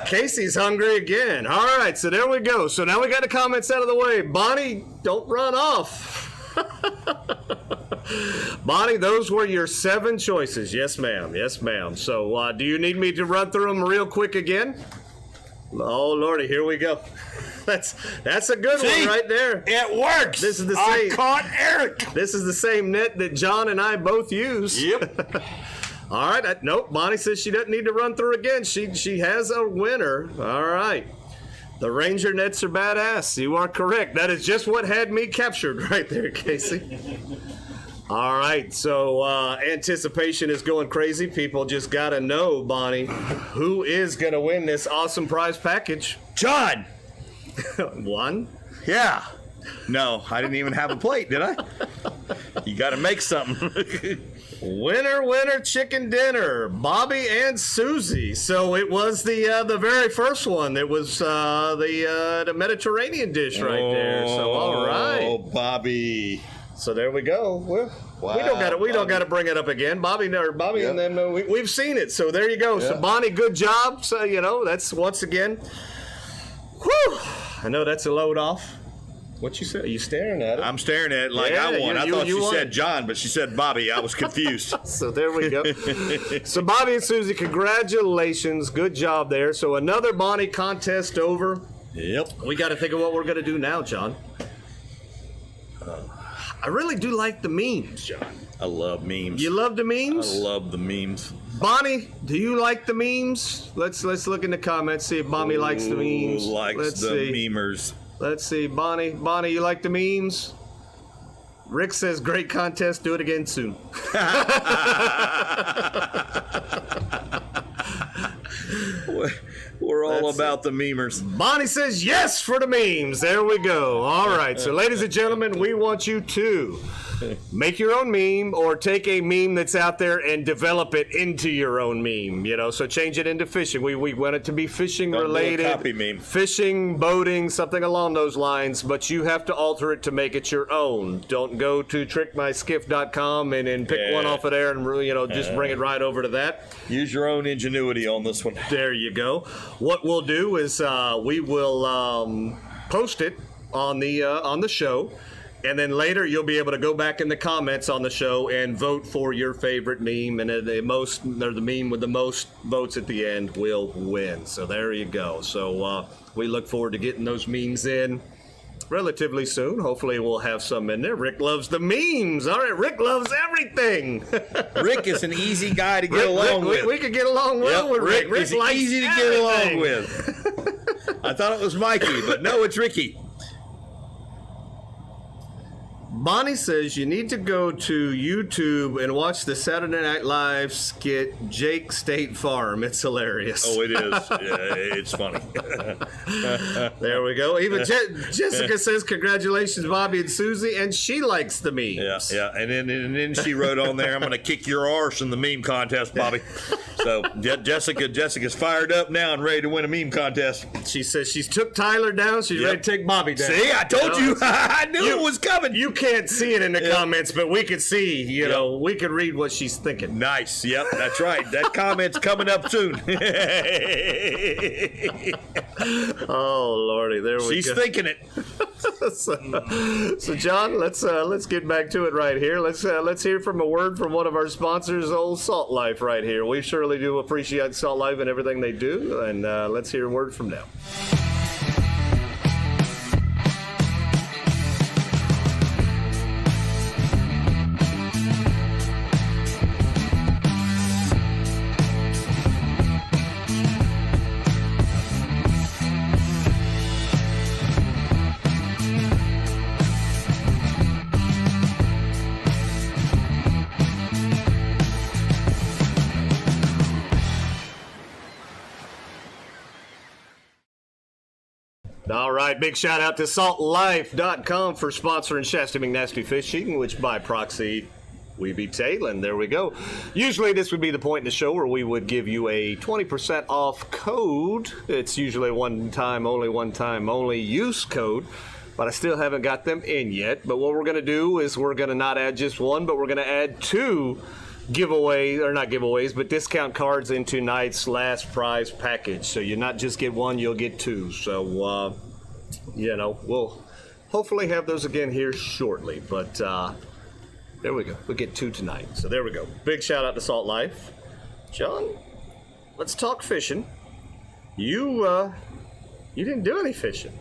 Casey's hungry again. All right, so there we go. So now we got the comments out of the way. Bonnie, don't run off. Bonnie, those were your 7 choices. Yes, ma'am. Yes, ma'am. So do you need me to run through them real quick again? Oh, Lordy, here we go. That's a good one right there. it works. This is the I same. caught Eric. This is the same net that John and I both use. Yep. All right. Nope. Bonnie says she doesn't need to run through again. She has a winner. All right. The Ranger nets are badass. You are correct. That is just what had me captured right there, Casey. All right. So anticipation is going crazy. People just got to know, Bonnie, who is going to win this awesome prize package. John. One. Yeah. No, I didn't even have a plate, did I? You got to make something. Winner, chicken dinner, Bobby and Susie. So it was the very first one. It was the Mediterranean dish right there. So all right. Oh, Bobby. So there we go. Well, we don't got to bring it up again, Bobby. Yep. And then we've seen it. So there you go. So Yeah. Bonnie, good job. So that's once again. Whew. I know that's a load off. What you said? Are you staring at it? I'm staring at it like Yeah, I won. I you thought she won. said John, but she said Bobby. I was confused. So there we go. So Bobby and Susie, congratulations. Good job there. So another Bonnie contest over. Yep. We got to think of what we're going to do now, John. I really do like the memes, John. I love memes. You love the I memes? love the memes. Bonnie, do you like the memes? Let's look in the comments, see if Bonnie likes the memes. Who likes Let's the see. memers? Let's see. Bonnie, you like the memes? Rick says, great contest. Do it again soon. We're all Let's about the memers. Bonnie says yes for the memes. There we go. All right. So, ladies and gentlemen, we want you to make your own meme or take a meme that's out there and develop it into your own meme. So change it into fishing. We want it to be fishing Don't do a related. copy meme. Fishing, boating, something along those lines, but you have to alter it to make it your own. Don't go to trickmyskiff.com and pick one off of there and just bring it right over to that. Use your own ingenuity on this one. There you go. What we'll do is we will post it on the show, And then later, you'll be able to go back in the comments on the show and vote for your favorite meme. And the meme with the most votes at the end will win. So there you go. So we look forward to getting those memes in relatively soon. Hopefully, we'll have some in there. Rick loves the memes. All right, Rick loves everything. Rick is an easy guy to get along with. We could get along well with Rick. Rick is likes easy to get along with. I thought it was Mikey, but no, it's Ricky. Bonnie says you need to go to YouTube and watch the Saturday Night Live skit Jake State Farm. It's hilarious. Oh, it is. Yeah, it's funny. There we go. Even Jessica says congratulations, Bobby and Susie, and she likes the memes. Yeah. And then she wrote on there, I'm going to kick your arse in the meme contest, Bobby. So Jessica's fired up now and ready to win a meme contest. She says she's took Tyler down. She's ready to take Bobby down. See, I told you. I knew it was coming. You can't see it in the comments, but we could see, you know, we could read what she's thinking. Nice. Yep, that's right. That comment's coming up soon. Oh, Lordy, there we go. She's thinking it. So John, let's get back to it right here. Let's hear from a word from one of our sponsors, Old Salt Life, right here. We surely do appreciate Salt Life and everything they do, and let's hear a word from them. All right, big shout out to saltlife.com for sponsoring Shasta McNasty Fishing, which by proxy we be Tailin. There we go. Usually this would be the point in the show where we would give you a 20% off code. It's usually one time only use code, but I still haven't got them in yet. But what we're going to do is we're going to not add just one, but we're going to add two discount cards into tonight's last prize package. So you not just get one, you'll get two. So, we'll hopefully have those again here shortly. But there we go. We'll get two tonight. So there we go. Big shout out to Salt Life. John, let's talk fishing. You didn't do any fishing.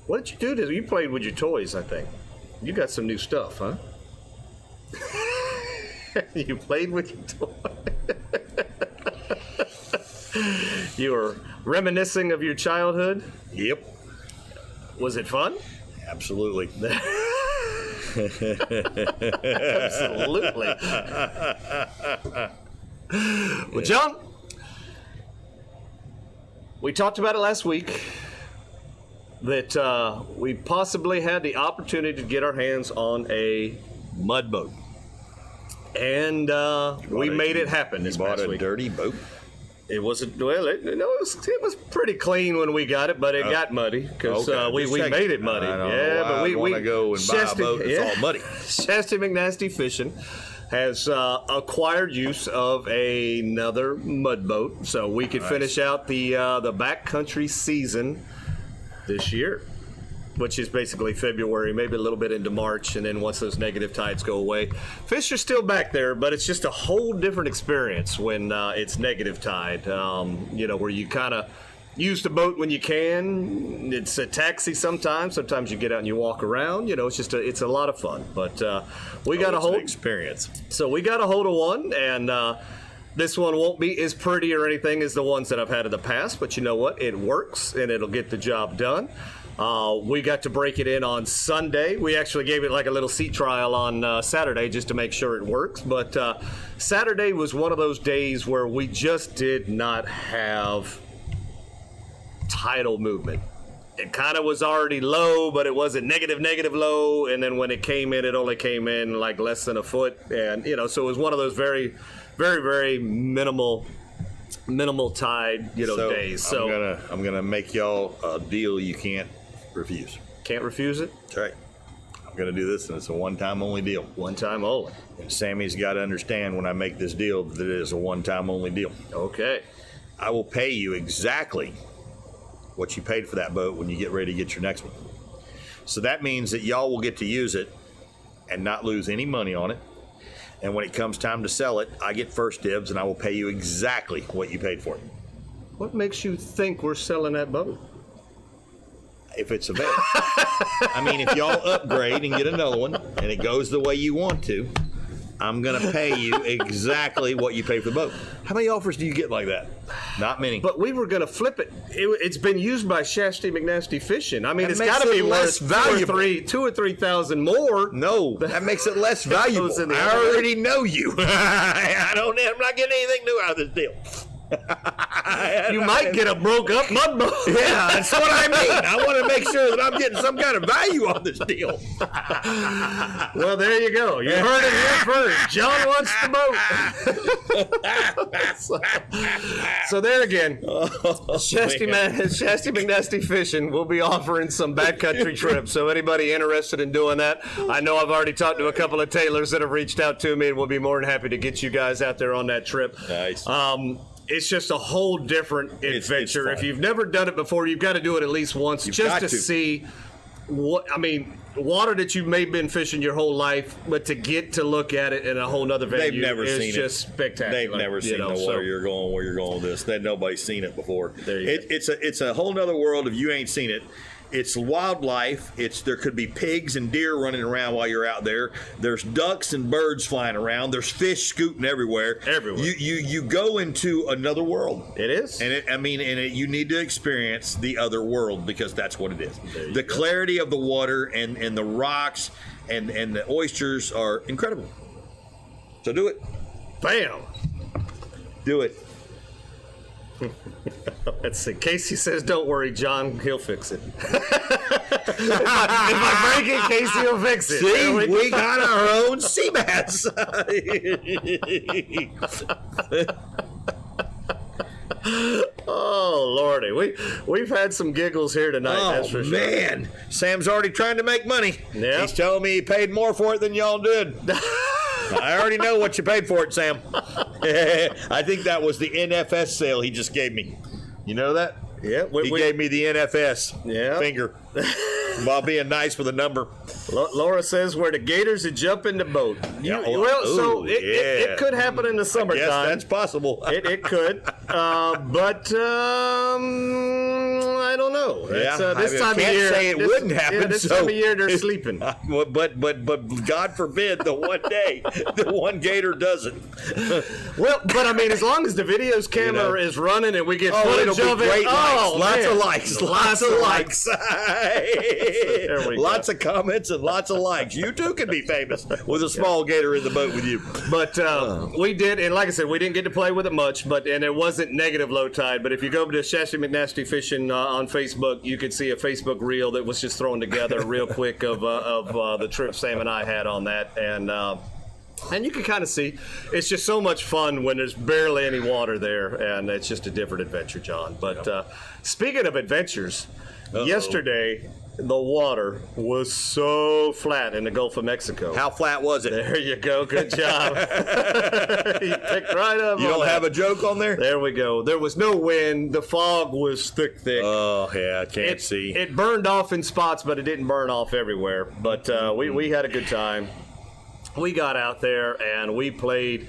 What did you do? You played with your toys, I think. You got some new stuff, huh? You played with your toy. You were reminiscing of your childhood? Yep. Was it fun? Absolutely. Absolutely. Well, John, we talked about it last week that we possibly had the opportunity to get our hands on a mud boat. And we made it happen this past week. You bought a dirty boat? It wasn't, well, it was pretty clean when we got it, but it got muddy because we made it muddy. But we want to go and buy a boat that's all muddy. Shasta McNasty Fishing has acquired use of another mud boat, so we could finish out the backcountry season this year, which is basically February, maybe a little bit into March, and then once those negative tides go away, fish are still back there, but it's just a whole different experience when it's negative tide, where you kind of use the boat when you can. It's a taxi sometimes you get out and you walk around, it's a lot of fun, but we got a hold experience. So we got a hold of one, and this one won't be as pretty or anything as the ones that I've had in the past, but you know what? It works, and it'll get the job done. We got to break it in on Sunday. We actually gave it like a little sea trial on Saturday just to make sure it works. But Saturday was one of those days where we just did not have tidal movement. It kind of was already low, but it wasn't negative low. And then when it came in, it only came in like less than a foot. And, so it was one of those very, very, very minimal tide, days. So I'm gonna make y'all a deal you can't refuse. Can't refuse it? That's right. I'm gonna do this, and it's a one-time only deal. One time only. And Sammy's got to understand when I make this deal that it is a one-time only deal. Okay. I will pay you exactly what you paid for that boat when you get ready to get your next one. So that means that y'all will get to use it and not lose any money on it. And when it comes time to sell it, I get first dibs, and I will pay you exactly what you paid for it. What makes you think we're selling that boat? If it's available. I mean, if y'all upgrade and get another one, and it goes the way you want to, I'm going to pay you exactly what you paid for the boat. How many offers do you get like that? Not many. But we were going to flip it. It's been used by Shasty McNasty Fishing. I mean, That it's makes got to it be less worth valuable. $2,000 or $3,000 more. No, that makes it less valuable. Goes in the I other way. already know you. I'm not getting anything new out of this deal. You might get a broke up mud boat. Yeah, that's what I mean. I want to make sure that I'm getting some kind of value on this deal. Well, there you go. You heard it here first. John wants the boat. so there again, Shasty McNasty Fishing will be offering some backcountry trips. So anybody interested in doing that, I know I've already talked to a couple of tailors that have reached out to me, and we'll be more than happy to get you guys out there on that trip. Nice. It's just a whole different adventure. fun. If you've never done it before, you've got to do it at least once You've just got to to. see what, I mean, water that you may have been fishing your whole life, but to get to look at it in a whole nother venue They've never is seen just it. spectacular. They've never seen the water you're going where you're going with this. Nobody's seen it before. There you go. It's a whole nother world if you ain't seen it. It's wildlife. There could be pigs and deer running around while you're out there. There's ducks and birds flying around. There's fish scooting everywhere. Everywhere. You go into another world. It is. And you need to experience the other world because that's what it is. The clarity of the water and the rocks and the oysters are incredible. So do it. Bam. Do it. Let's see. Casey says, "Don't worry, John. He'll fix it." if I break it, Casey will fix it. See, we got our own sea bass. Oh Lordy, we've had some giggles here tonight. That's for sure. Man, Sam's already trying to make money. Yeah. He's telling me he paid more for it than y'all did. I already know what you paid for it, Sam. I think that was the NFS sale he just gave me. You know that? Yeah, He gave me the NFS finger while being nice with a number. Laura says, "Where the gators would jump in the boat." It could happen in the summertime. Yes, that's possible. It could, but I don't know. This time of year, say it wouldn't happen. Yeah, this time of year they're sleeping. But God forbid the one day the one gator doesn't. Well, but I mean, as long as the video's camera is running and we get footage it'll of be it, great likes. Lots man. of likes. Lots of likes. There we go. Lots of comments and lots of likes. You too can be famous with a small gator in the boat with you. But we did, and like I said, we didn't get to play with it much, and it wasn't negative low tide. But if you go to Shasty McNasty Fishing on Facebook, you could see a Facebook reel that was just thrown together real quick of the trip Sam and I had on that, and you can kind of see it's just so much fun when there's barely any water there, and it's just a different adventure, John. But speaking of adventures, yesterday the water was so flat in the Gulf of Mexico. How flat was it? There you go. Good job. You picked right up. You don't have a joke on there? There we go. There was no wind. The fog was thick. Oh, yeah, I can't see. It burned off in spots, but it didn't burn off everywhere. But we had a good time. We got out there and we played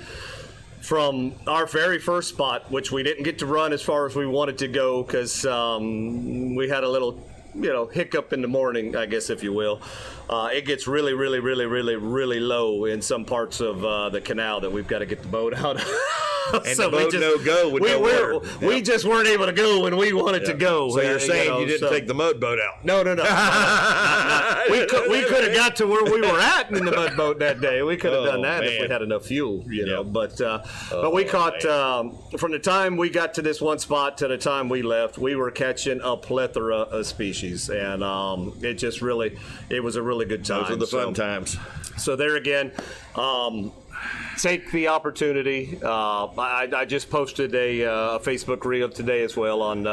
from our very first spot, which we didn't get to run as far as we wanted to go because we had a little hiccup in the morning, I guess, if you will. It gets really, really, really, really, really low in some parts of the canal that we've got to get the boat out of. And so the boat no-go with no water. We just weren't able to go when we wanted to go. So you're saying you didn't take the mud boat out? No. We could have got to where we were at in the mud boat that day. We could have done that if we had enough fuel, know. But we caught, from the time we got to this one spot to the time we left, we were catching a plethora of species. And it was a really good time. Those were the fun times. So there again, take the opportunity. I just posted a Facebook reel today as well on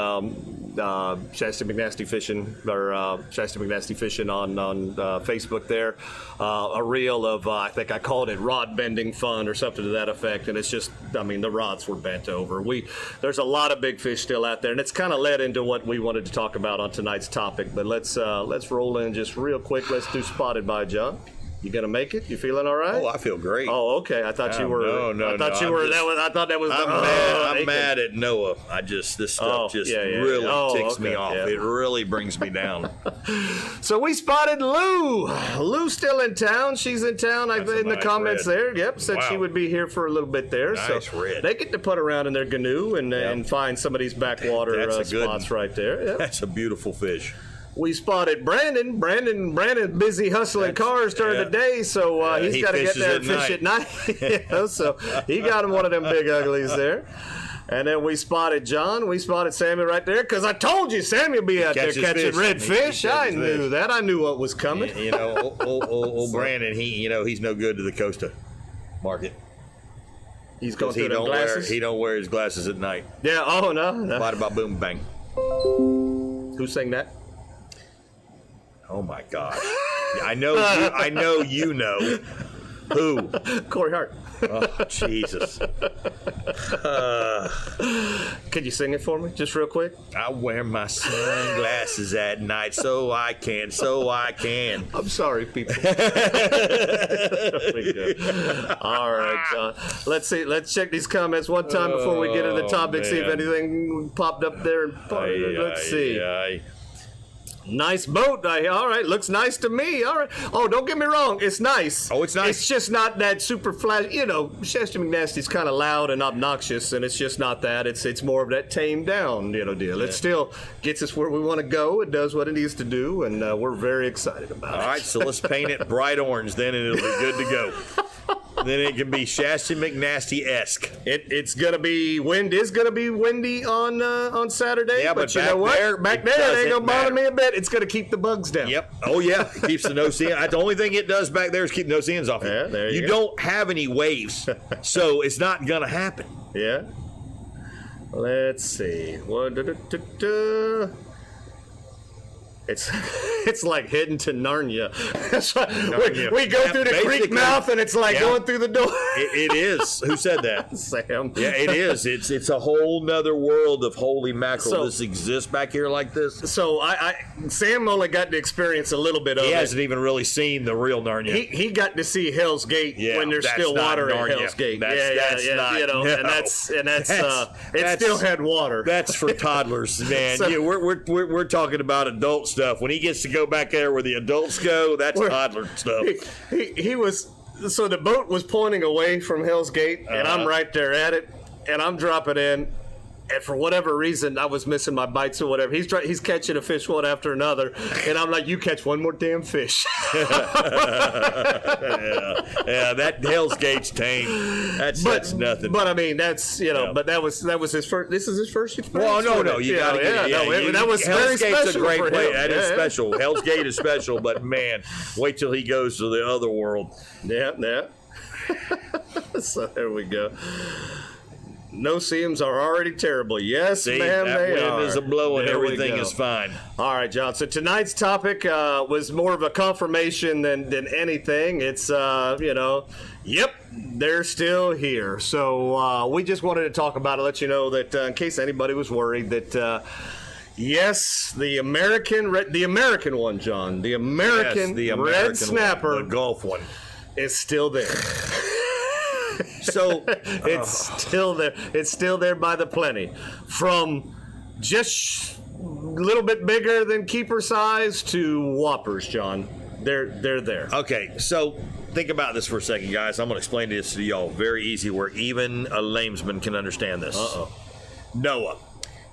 Shasta McNasty Fishing or Shasta McNasty Fishing on Facebook there. A reel of I think I called it rod bending fun or something to that effect, and it's just the rods were bent over. There's a lot of big fish still out there, and it's kind of led into what we wanted to talk about on tonight's topic. But let's roll in just real quick. Let's do Spotted by John. You gonna make it? You feeling all right? Oh, I feel great. Oh, okay. I thought you were. No. I thought you were. I thought that was. I'm mad at Noah. This stuff really ticks me off. Yeah. It really brings me down. So we spotted Lou. Lou's still in town. She's in town. I've in the nice comments red. there. Yep, said she would be here for a little bit there. Nice so red. They get to put around in their canoe and find some of these backwater spots right there. Yep. That's a beautiful fish. We spotted Brandon. Brandon's busy hustling cars during the day, so he's got to get there and fish at night. So he got him one of them big uglies there. And then we spotted John. We spotted Samuel right there because I told you Samuel be out there catching red fish. I knew that. I knew what was coming. Old Brandon, he's no good to the Costa market. He's going through the glasses. He don't wear his glasses at night. Yeah. Oh no. Bada ba boom bang. Who sang that? Oh my gosh! I know you know who. Corey Hart. Oh Jesus! Could you sing it for me, just real quick? I wear my sunglasses at night so I can. I'm sorry, people. All right, John. Let's see. Let's check these comments one time before we get into the topic. See if anything popped up there. Let's see. Nice boat. All right, looks nice to me. All right. Oh, don't get me wrong. It's nice. Oh, it's nice. It's just not that super flash. Shasta McNasty's kind of loud and obnoxious, and it's just not that. It's more of that tamed down, deal. Yeah. It still gets us where we want to go. It does what it needs to do, and we're very excited about it. All right, so let's paint it bright orange, then, and it'll be good to go. Then it can be Shasta McNasty-esque. It's gonna be wind is gonna be windy on Saturday. Yeah, but you know what? Back there, it ain't gonna bother me a bit. It's gonna keep the bugs down. Yep. Oh yeah, keeps the no-see. That's the only thing it does back there is keep the no-see-ins off. Yeah, there you go. don't have any waves, so it's not gonna happen. Yeah. Let's see. It's like heading to Narnia. That's why we go through the creek mouth, and it's like going through the door. It is. Who said that? Sam. Yeah, it is. It's a whole nother world of holy mackerel. So, this exists back here like this. So Sam only got to experience a little bit of it. He hasn't even really seen the real Narnia. He got to see Hell's Gate when there's still water in Hell's Gate. That's it still had water. That's for toddlers, man. So, we're talking about adult stuff. When he gets to go back there where the adults go, that's toddler stuff. He was. So the boat was pointing away from Hell's Gate, and I'm right there at it, and I'm dropping in. And for whatever reason, I was missing my bites or whatever. He's catching a fish one after another, and I'm like, "You catch one more damn fish." Yeah, that Hell's Gate's tame. That's nothing. But I mean, that's But that was his first. This is his first experience. Well, no, you got to get it. That was Hell's very Gate's special a great for place. him. That is special. Hell's Gate is special, but man, wait till he goes to the other world. Yeah. So there we go. No-see-ums are already terrible. Yes, ma'am, they wind are. is a blowing. Everything is fine. All right, John. So tonight's topic was more of a confirmation than anything. It's, yep, they're still here. So we just wanted to talk about it, let you know that in case anybody was worried that, yes, the American one, John, the American red snapper, one, the Gulf one, is still there. So it's still there. It's still there by the plenty. From just a little bit bigger than keeper size to whoppers, John. They're there. Okay, so think about this for a second, guys. I'm going to explain this to y'all very easy where even a lamesman can understand this. Noah.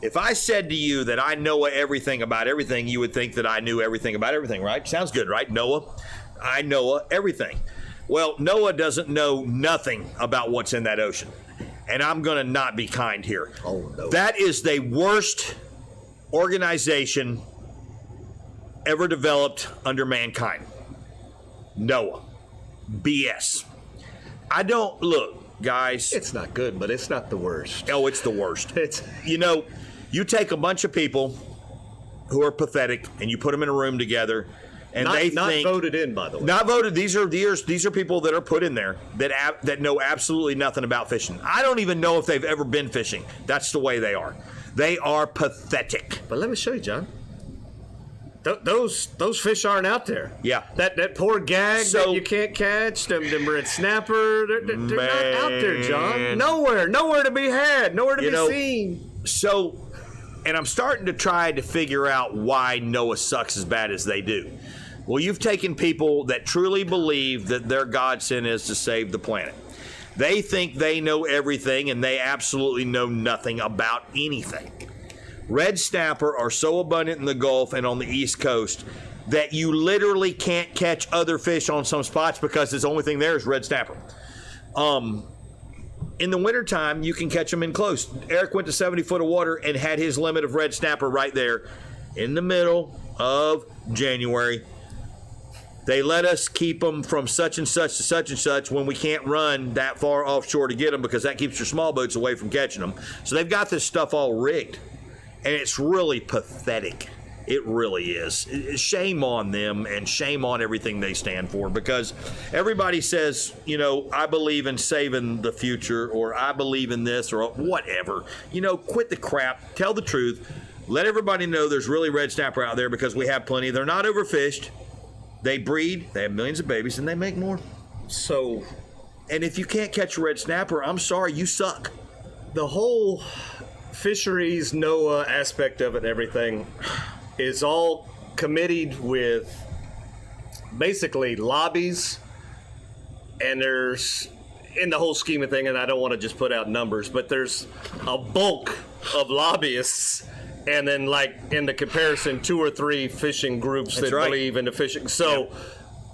If I said to you that I know everything about everything, you would think that I knew everything about everything, right? Sounds good, right? Noah. I know everything. Well, Noah doesn't know nothing about what's in that ocean. And I'm going to not be kind here. Oh, no. That is the worst organization ever developed under mankind. Noah. BS. I don't, look, guys. It's not good, but it's not the worst. Oh, it's the worst. You take a bunch of people who are pathetic, and you put them in a room together, and Not they think voted in, by the way. not voted. These are people that are put in there that know absolutely nothing about fishing. I don't even know if they've ever been fishing. That's the way they are. They are pathetic. But let me show you, John. Those fish aren't out there. Yeah. That poor gag that you can't catch, them red snapper, they're not out there, John. Nowhere to be had, nowhere to be seen. So, and I'm starting to try to figure out why Noah sucks as bad as they do. Well, you've taken people that truly believe that their godsend is to save the planet. They think they know everything, and they absolutely know nothing about anything. Red snapper are so abundant in the Gulf and on the East Coast that you literally can't catch other fish on some spots because the only thing there is red snapper. In the wintertime, you can catch them in close. Eric went to 70 foot of water and had his limit of red snapper right there in the middle of January. They let us keep them from such and such to such and such when we can't run that far offshore to get them because that keeps your small boats away from catching them. So they've got this stuff all rigged. And it's really pathetic. It really is. Shame on them and shame on everything they stand for because everybody says, I believe in saving the future or I believe in this or whatever. Quit the crap. Tell the truth. Let everybody know there's really red snapper out there because we have plenty. They're not overfished. They breed. They have millions of babies and they make more. So, and if you can't catch a red snapper, I'm sorry, you suck. The whole fisheries, NOAA aspect of it, everything is all committed with basically lobbies, and there's in the whole scheme of thing, and I don't want to just put out numbers, but there's a bulk of lobbyists, and then like in the comparison, 2 or 3 fishing groups that believe in the fishing. So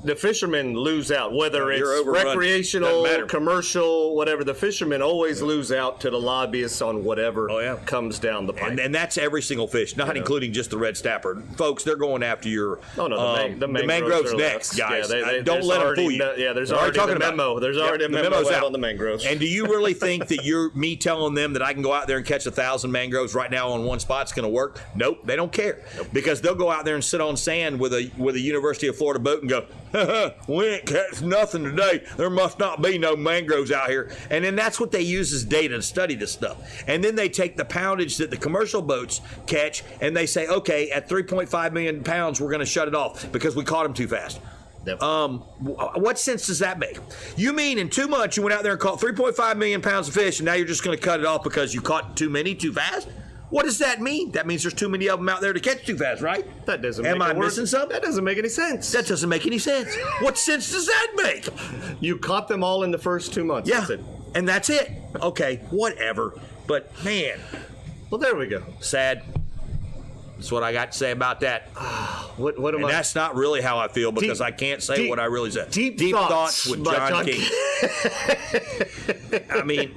the fishermen lose out, whether it's recreational, commercial, whatever. The fishermen always lose out to the lobbyists on whatever comes down the pipe. And that's every single fish, not including just the red snapper. Folks, they're going after your the mangroves next, guys. Don't let them fool you. There's already a memo. There's already a memo out on the mangroves. And do you really think that me telling them that I can go out there and catch 1,000 mangroves right now on one spot is going to work? Nope, they don't care. Because they'll go out there and sit on sand with a University of Florida boat and go, we ain't catch nothing today. There must not be no mangroves out here. And then that's what they use as data to study this stuff. And then they take the poundage that the commercial boats catch and they say, okay, at 3.5 million pounds, we're going to shut it off because we caught them too fast. What sense does that make? You mean in 2 months you went out there and caught 3.5 million pounds of fish and now you're just going to cut it off because you caught too many too fast? What does that mean? That means there's too many of them out there to catch too fast, right? That doesn't Am I missing something? That doesn't make any sense. That doesn't make any sense. What sense does that make? You caught them all in the first 2 months. Yeah, That's it. And that's it. Okay, whatever. But, man. Well, there we go. Sad. That's what I got to say about that. And that's not really how I feel because I can't say what I really said. Deep thoughts with John King. I mean,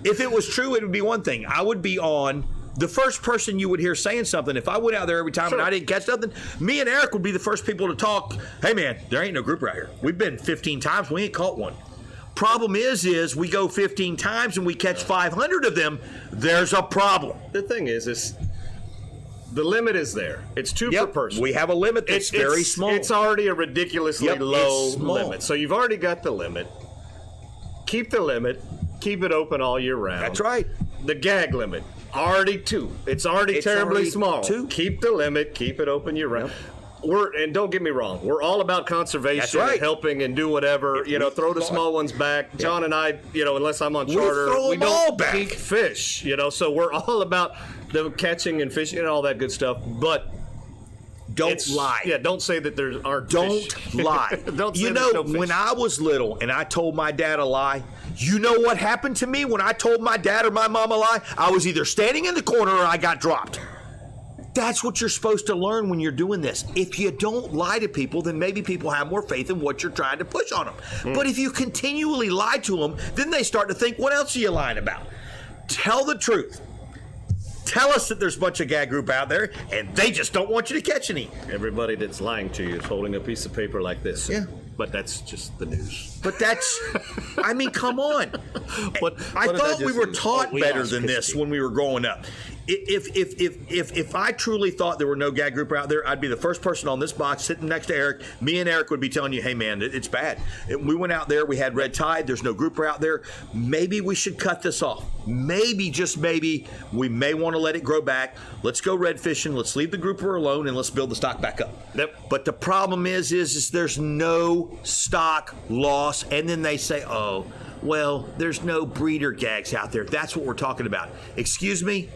if it was true, it would be one thing. I would be on the first person you would hear saying something. If I went out there every time and I didn't catch nothing, me and Eric would be the first people to talk. Hey, man, there ain't no group right here. We've been 15 times. We ain't caught one. Problem is we go 15 times and we catch 500 of them. There's a problem. The thing is the limit is there. It's 2 per person. We have a limit that's very small. It's already a ridiculously low limit. So you've already got the limit. Keep the limit. Keep it open all year round. That's right. The gag limit, already 2. It's already terribly small. 2. Keep the limit. Keep it open year round. And don't get me wrong, we're all about conservation and helping and do whatever, throw the small ones back. John and I, unless I'm on charter, we don't peak fish, so we're all about the catching and fishing and all that good stuff, but don't lie. Yeah, don't say that there aren't fish. Don't lie. Don't say there's no fish. When I was little and I told my dad a lie, you know what happened to me when I told my dad or my mom a lie? I was either standing in the corner or I got dropped. That's what you're supposed to learn when you're doing this. If you don't lie to people, then maybe people have more faith in what you're trying to push on them. But if you continually lie to them, then they start to think, what else are you lying about? Tell the truth. Tell us that there's a bunch of gag group out there, and they just don't want you to catch any. Everybody that's lying to you is holding a piece of paper like this. Yeah. But that's just the news. But that's, I mean, come on. I thought we were taught better than this when we were growing up. If I truly thought there were no gag grouper out there, I'd be the first person on this box sitting next to Eric. Me and Eric would be telling you, hey man, it's bad. We went out there, we had red tide, there's no grouper out there. Maybe we should cut this off. Maybe, just maybe, we may want to let it grow back. Let's go red fishing, let's leave the grouper alone, and let's build the stock back up. Yep. But the problem is there's no stock loss, and then they say, oh, well, there's no breeder gags out there. That's what we're talking about. Excuse me?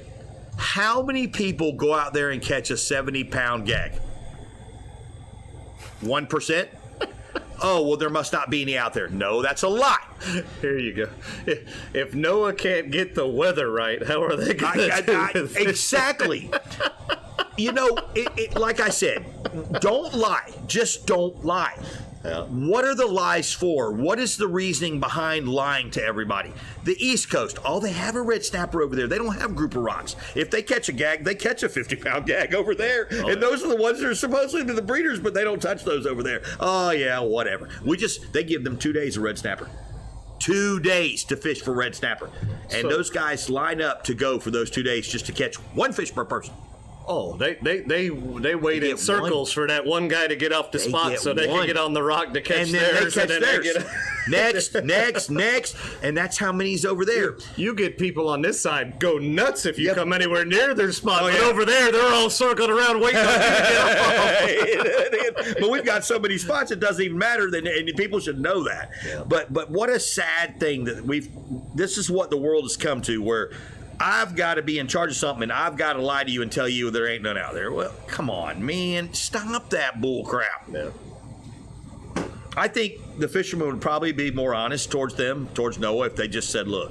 How many people go out there and catch a 70-pound gag? 1%? Oh, well, there must not be any out there. No, that's a lie. Here you go. If Noah can't get the weather right, how are they going to do this? Exactly. You know, like I said, don't lie. Just don't lie. Yeah. What are the lies for? What is the reasoning behind lying to everybody? The East Coast, all they have a red snapper over there. They don't have grouper rocks. If they catch a gag, they catch a 50-pound gag over there. Oh, and those are the ones that are supposedly the breeders, but they don't touch those over there. Oh, yeah, whatever. They give them 2 days of red snapper. 2 days to fish for red snapper. And those guys line up to go for those 2 days just to catch one fish per person. Oh, they wait in circles for that one guy to get off the spot so they can get on the rock to catch theirs. And then they next, and that's how many's over there. You get people on this side go nuts if you come anywhere near their spot. But over there, they're all circled around waiting on you to get off. But we've got so many spots it doesn't even matter, and people should know that. Yeah. But what a sad thing that this is what the world has come to, where I've got to be in charge of something, and I've got to lie to you and tell you there ain't none out there. Well, come on, man. Stop that bull crap. Yeah. I think the fishermen would probably be more honest towards Noah, if they just said, look,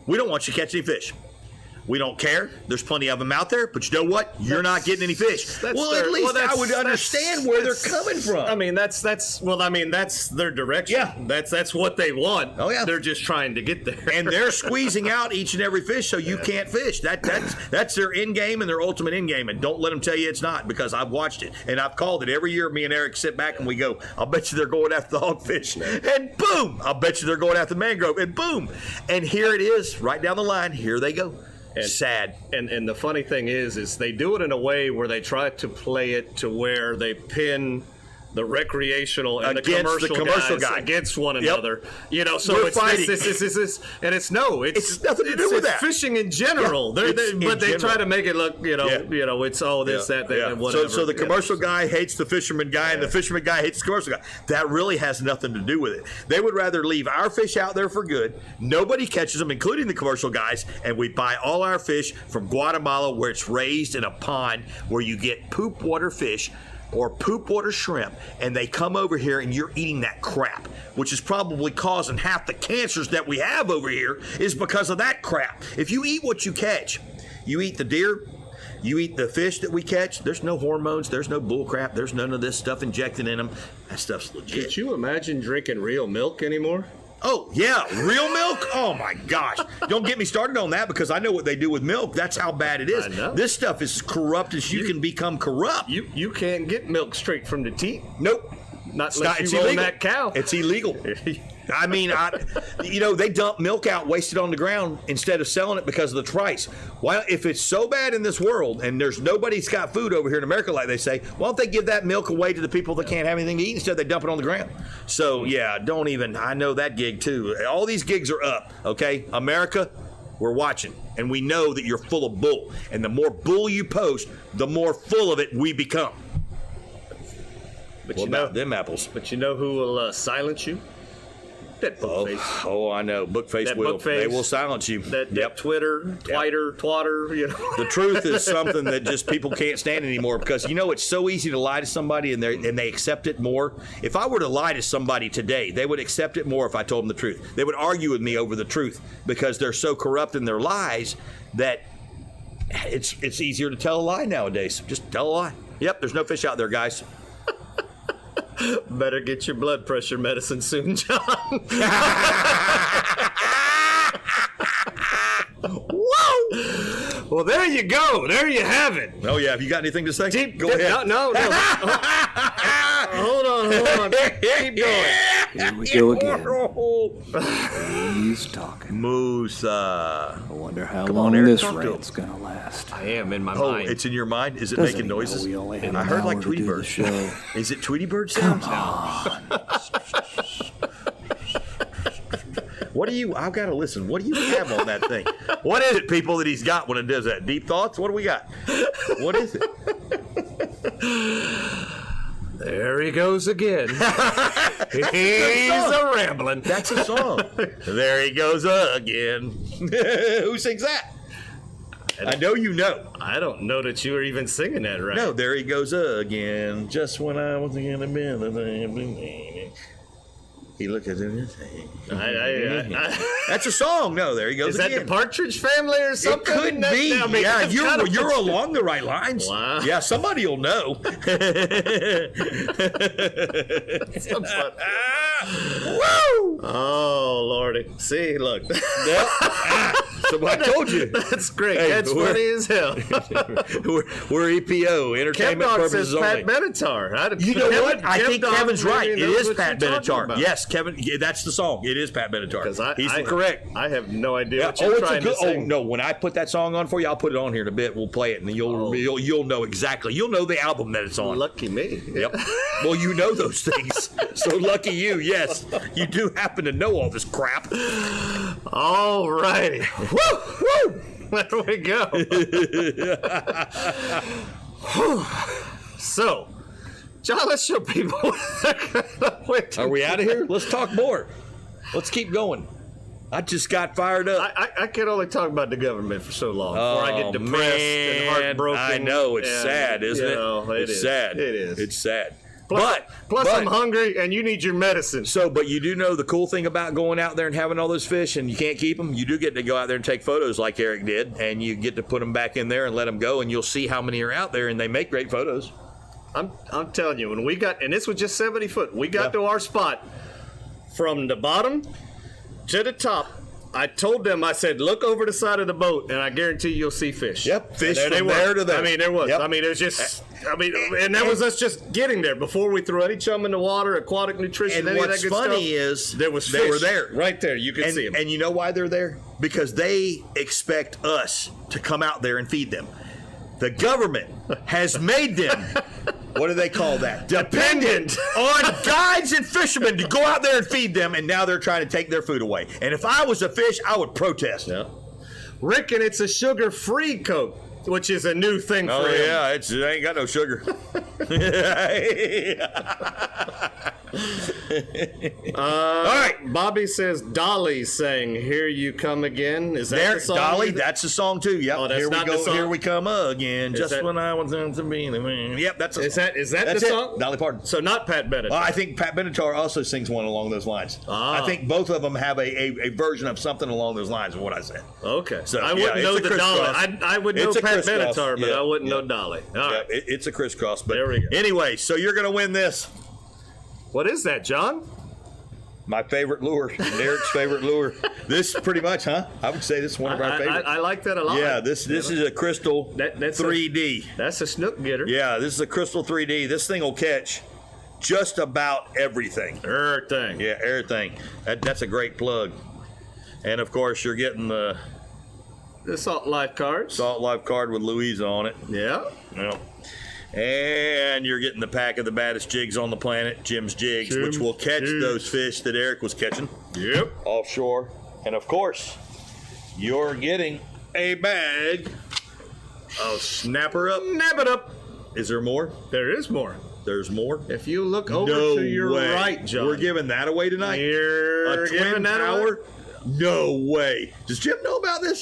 we don't want you to catch any fish. We don't care. There's plenty of them out there, but you know what? You're not getting any fish. Well, at least I would understand where they're coming from. I mean, that's their direction. Yeah. That's what they want. Oh, yeah. They're just trying to get there. And they're squeezing out each and every fish so you can't fish. That's their end game and their ultimate end game. And don't let them tell you it's not, because I've watched it. And I've called it. Every year, me and Eric sit back and we go, I'll bet you they're going after the hogfish. And boom! I'll bet you they're going after the mangrove. And boom! And here it is, right down the line. Here they go. And, sad. And the funny thing is they do it in a way where they try to play it to where they pin the recreational and the commercial guys against one another. You know, so it's fighting. This, and it's nothing to do with that. Fishing in general. Yeah, they try to make it look, it's all this, that, and whatever. So the commercial guy hates the fisherman guy, and the fisherman guy hates the commercial guy. That really has nothing to do with it. They would rather leave our fish out there for good. Nobody catches them, including the commercial guys, and we buy all our fish from Guatemala, where it's raised in a pond where you get poop water fish or poop water shrimp, and they come over here and you're eating that crap, which is probably causing half the cancers that we have over here is because of that crap. If you eat what you catch, you eat the deer, you eat the fish that we catch, there's no hormones, there's no bull crap, there's none of this stuff injected in them. That stuff's legit. Could you imagine drinking real milk anymore? Oh, yeah. Real milk? Oh, my gosh. Don't get me started on that, because I know what they do with milk. That's how bad it is. I know. This stuff is as corrupt as you can become corrupt. You can't get milk straight from the teat. Nope. Not unless you own that cow. It's illegal. I mean, they dump milk out, waste it on the ground instead of selling it because of the price. Well, if it's so bad in this world and there's nobody's got food over here in America, like they say, why don't they give that milk away to the people that can't have anything to eat? Instead, they dump it on the ground. So, yeah, I know that gig too. All these gigs are up, okay? America, we're watching, and we know that you're full of bull. And the more bull you post, the more full of it we become. But what about them apples? But you know who will silence you? That bookface. Oh, I know. Bookface will. They will silence you. That Twitter, twatter, you know. The truth is something that just people can't stand anymore, because, it's so easy to lie to somebody and they accept it more. If I were to lie to somebody today, they would accept it more if I told them the truth. They would argue with me over the truth, because they're so corrupt in their lies that it's easier to tell a lie nowadays. Just tell a lie. Yep, there's no fish out there, guys. Better get your blood pressure medicine soon, John. Whoa! Well, there you go. There you have it. Oh, yeah. Have you got anything to say? Go ahead. No. Hold on. Keep going. Here we go again. He's talking. Moose. I wonder how Come on, long Eric, this talk to rant's gonna last. I am in my Oh, mind. it's in your mind? Is it Doesn't making he know noises? we only have I an heard like hour to Tweety do the Bird. show? Is it Tweety Bird sounds? What do you? I've got to listen. What do you have on that thing? What is it, people, that he's got when it does that? Deep thoughts? What do we got? What is it? There he goes again. He's a rambling. That's a song. There he goes again. Who sings that? I know you know. I don't know that you were even singing that right. No, there he goes again. Just when I was in the middle. He looked at it. That's a song. No, there he goes Is that again. the Partridge Family or It something? could be. I mean, Yeah, it's gotta you're be- along the right lines. Wow. Yeah, somebody will know. Woo! Oh, Lordy. See, look. So I told you. That's great. Hey, That's we're- funny as hell. We're EPO, entertainment Kev purposes says only. Pat Benatar. You know what? I think Dog Kevin's right. maybe It knows is what Pat you're talking Benatar. about. Yes, Kevin. Yeah, that's the song. It is Pat Benatar. 'Cause He's I- correct. I have no idea Yeah. what you're It's a trying good. to sing. Oh no! When I put that song on for you, I'll put it on here in a bit. We'll play it, and then you'll know exactly. You'll know the album that it's on. Lucky me. Yep. Well, you know those things. So lucky you. Yes, you do happen to know all this crap. All righty. Woo! Woo! There we go. So, John, let's show people. Are we out of here? Let's talk more. Let's keep going. I just got fired up. I can only talk about the government for so long before I get depressed and heartbroken. I know it's and, sad, isn't you it? know, It's is. sad. It is. It's sad. Plus, I'm hungry, and you need your medicine. So, but you do know the cool thing about going out there and having all those fish, and you can't keep them. You do get to go out there and take photos like Eric did, and you get to put them back in there and let them go, and you'll see how many are out there, and they make great photos. I'm telling you, when we got, and this was just 70 foot, we got to our spot from the bottom to the top. I told them, I said, look over the side of the boat, and I guarantee you'll see fish. Yep, fish And from they there were. to there. I mean, there was. Yep. I mean, there's just, I mean, and that was us just getting there before we threw any chum in the water, aquatic nutrition, And any of that what's good funny stuff. is There was they fish were there. right there. You could see them. And you know why they're there? Because they expect us to come out there and feed them. The government has made them, what do they call that? Dependent on guides and fishermen to go out there and feed them, and now they're trying to take their food away. And if I was a fish, I would protest. Yeah. Rick, and it's a sugar-free Coke, which is a new thing for Oh, him. yeah, it ain't got no sugar. All right. Bobby says Dolly's saying, "Here you come again." Is that There, the song? Dolly, that's the song too. Yep. Oh, that's here we not the go. song? Here we come again. Just that- when I was in to be. Yep, that's a Is song. that That's the it. song? Dolly Parton. So not Pat Bennett. Well, I think Pat Benatar also sings one along those lines. Ah. I think both of them have a version of something along those lines of what I said. Okay. So, I yeah, wouldn't it's know a the crisscross. Dolly. I would know It's a Pat crisscross. Benatar, but Yeah, I wouldn't yeah. know Dolly. All Yeah, right. it's a crisscross. But There we go. Anyway, so you're going to win this. What is that, John? My favorite lure, Derek's favorite lure. This pretty much, huh? I would say this is one of our favorites. I like that a lot. Yeah, this is a crystal That's 3D. That's a snook getter. Yeah, this is a crystal 3D. This thing will catch just about everything. Everything. Yeah, everything. That's a great plug. And of course, you're getting the The Salt Life cards. Salt Life card with Louisa on it. Yeah. Yeah. And you're getting the pack of the baddest jigs on the planet, Jim's Jigs, which will catch Jigs. those fish that Eric was catching Yep. offshore. And of course, you're getting a bag of Snapper Up. Nab it up. Is there more? There is more. There's more. If you look over No to your way. right, John. We're giving that away tonight. You're A giving twin that power? away? No way. Does Jim know about this?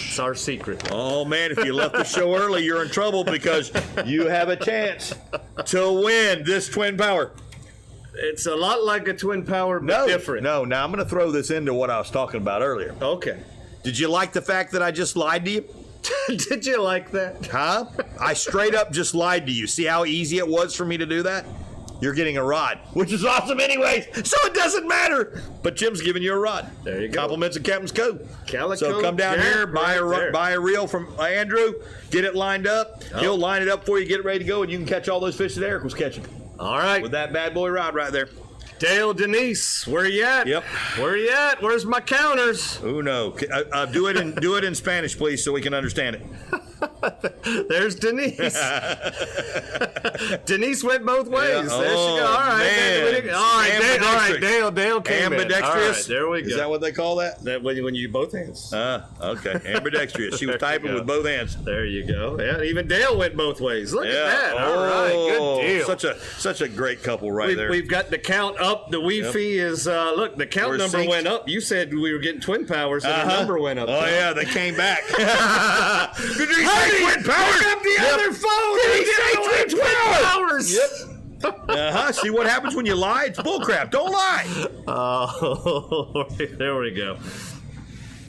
It's our secret. Oh man, if you left the show early, you're in trouble because you have a chance to win this twin power. It's a lot like a twin power, but different. No, now I'm going to throw this into what I was talking about earlier. Okay. Did you like the fact that I just lied to you? Did you like that? Huh? I straight up just lied to you. See how easy it was for me to do that? You're getting a rod, which is awesome anyways, so it doesn't matter. But Jim's giving you a rod. There you go. Compliments of Captain's Cove. Calico So come down Jack here, buy right there. buy a reel from Andrew, get it lined up. Oh. He'll line it up for you, get it ready to go, and you can catch all those fish that Eric was catching. All right. With that bad boy rod right there. Dale, Denise, where you at? Yep. Where you at? Where's my counters? Oh no! Do it in Spanish, please, so we can understand it. There's Denise. Denise went both ways. Yeah. There she go. All right. Man. All right, Dale came in. Ambidextrous. All right, there we go. Is that what they call that? That when you use both hands. Okay. Ambidextrous. She was typing with both hands. There you go. Yeah, even Dale went both ways. Look at that. All right, good deal. Such a great couple there. We've got the count up. The Wi-Fi is look. The count number went up. You said we were getting twin powers, and the number went up. Oh yeah, they came back. Did he say twin powers? Pick up the other phone. Did he say twin powers? Yep. See what happens when you lie? It's bullcrap. Don't lie. Oh, there we go.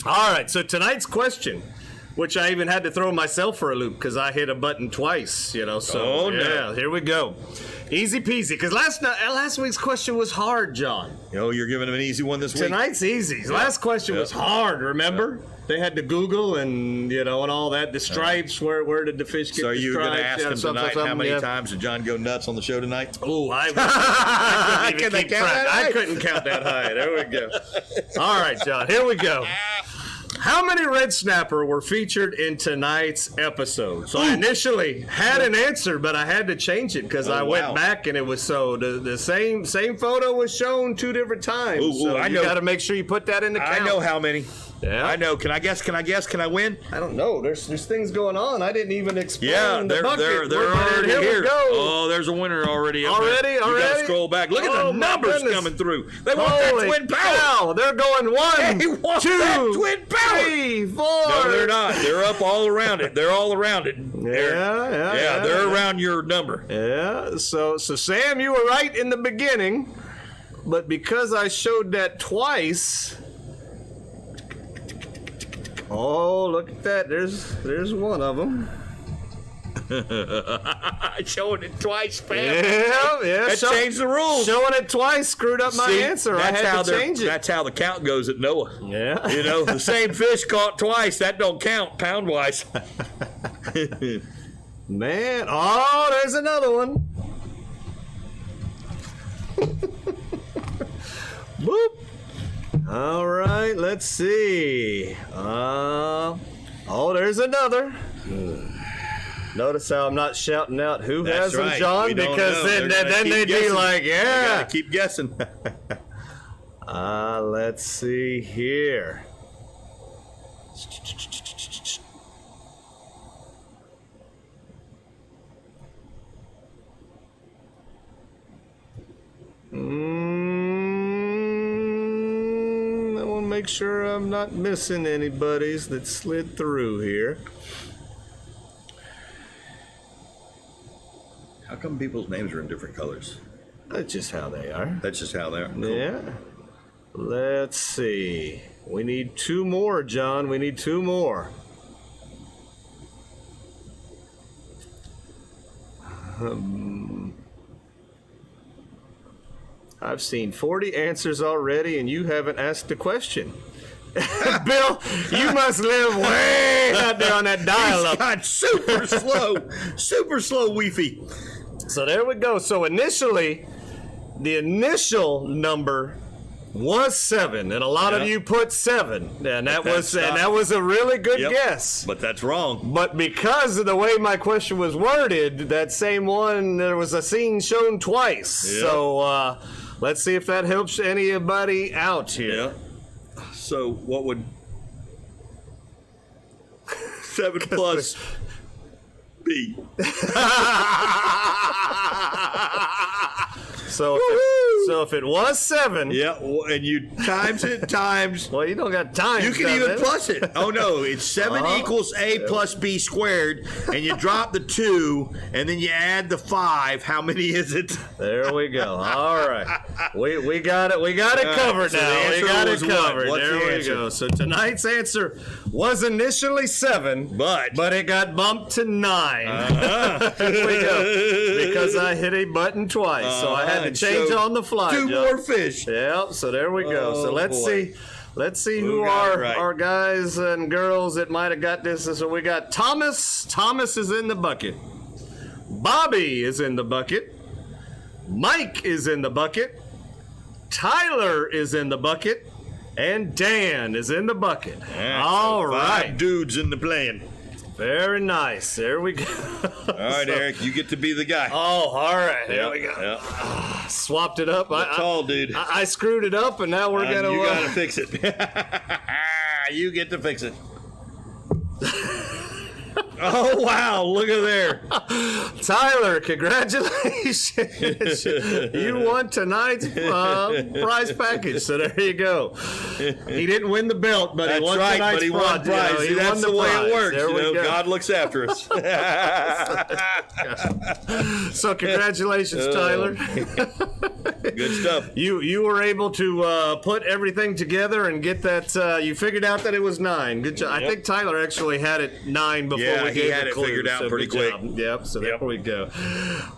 All right. So tonight's question, which I even had to throw myself for a loop because I hit a button twice. So yeah, here we go. Easy peasy. Because last week's question was hard, John. You're giving him an easy one this week. Tonight's easy. Last question was hard. Remember? They had to Google and and all that. The stripes. Where did the fish get? So are the you going to ask him tonight how many times did John go nuts on the show tonight? Oh, I couldn't even keep track. I couldn't count that high. There we go. All right, John. Here we go. How many red snapper were featured in tonight's episode? So I initially had an answer, but I had to change it because I went back and it was the same photo was shown 2 different times. So you got to make sure you put that in the count. I know how many. Yeah. I know. Can I guess? Can I win? I don't know. There's things going on. I didn't even explain they're bucket. They're already here. here. We go. Oh, there's a winner already. Already? You got to scroll back. Look at the numbers coming through. They want that twin power. They're going 1, 2, that twin power. 3, 4. No, they're not. They're up all around it. They're all around it. Yeah. They're around your number. Yeah. So Sam, you were right in the beginning, but because I showed that twice. Oh, look at that. There's one of them. Showing it twice, man. Yeah. That changed the rules. Showing it twice screwed up my answer. I had to change it. That's how the count goes at Noah. Yeah. The same fish caught twice. That don't count pound-wise. Man. Oh, there's another one. Boop. All right, let's see. There's another. Notice how I'm not shouting out who has them, John, because then they'd be like, You gotta keep guessing. Let's see here. I want to make sure I'm not missing anybody's that slid through here. How come people's names are in different colors? That's just how they are. That's just how they are. Cool. Yeah. Let's see. We need 2 more, John. We need 2 more. I've seen 40 answers already, and you haven't asked a question. Bill, you must live way out there on that dial-up. God, super slow Wi-Fi. So there we go. So initially, the initial number was 7, and a lot of you put 7, and that was a really good guess. But that's wrong. But because of the way my question was worded, that same one, there was a scene shown twice. Yep. So let's see if that helps anybody out here. Yeah. So what would 7 plus be? So if it was 7, and you times it times. Well, you don't got time. You can even plus it. Oh no, it's 7 equals a plus b squared, and you drop the 2, and then you add the 5. How many is it? There we go. All right, we got it. We got it covered now. We got it covered. There we go. So tonight's answer was initially 7, but it got bumped to 9. There we go. Because I hit a button twice, so I had to change on the fly. 2 more fish. Yep. So there we go. So let's see who are our guys and girls that might have got this. So we got Thomas. Thomas is in the bucket. Bobby is in the bucket. Mike is in the bucket. Tyler is in the bucket. And Dan is in the bucket. All right. 5 dudes in the plane. Very nice. There we go. All right, Eric, you get to be the guy. Oh, all right. There we go. Yeah. Swapped it up. Tall dude. I screwed it up, and now we're going to... You got to fix it. You get to fix it. Oh, wow. Look at there. Tyler, congratulations. You won tonight's prize package, so there you go. He didn't win the belt, but he won tonight's he won prize. He That's won the way it works. There we go. God looks after us. So congratulations, Tyler. Good stuff. You were able to put everything together and get that. You figured out that it was 9. Good job. I think Tyler actually had it 9 before we he gave had the it clue, figured out so pretty good quick. job. Yep. So there we go.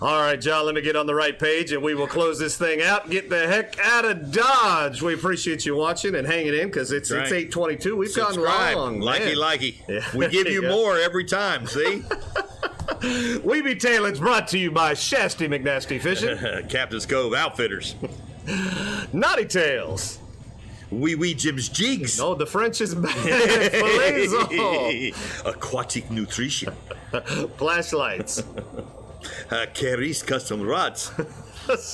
All right, John. Let me get on the right page, and we will close this thing out. Get the heck out of Dodge. We appreciate you watching and hanging in because it's 8:22. We've gone long. Likey. Yeah, we give you more every time. See. We Be Tailins brought to you by Shasty McNasty Fishing, Captain's Cove Outfitters, Knotty Tails. Wee Jim's Jigs. Oh, the French is back. Filletzall. Aquatic Nutrition. Plash Lights. Karrie's Custom Rods.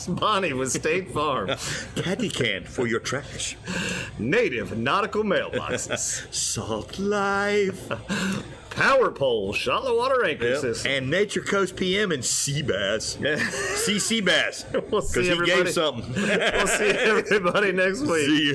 Bonnie with State Farm. Caddycan for your trash. Native Nautical Mailboxes. Salt Life. Power Pole, shallow water anchor system. And Nature Coast PM and Sea Bass. Sea Bass. We'll see Because he everybody. gave something. We'll see everybody next week. See you.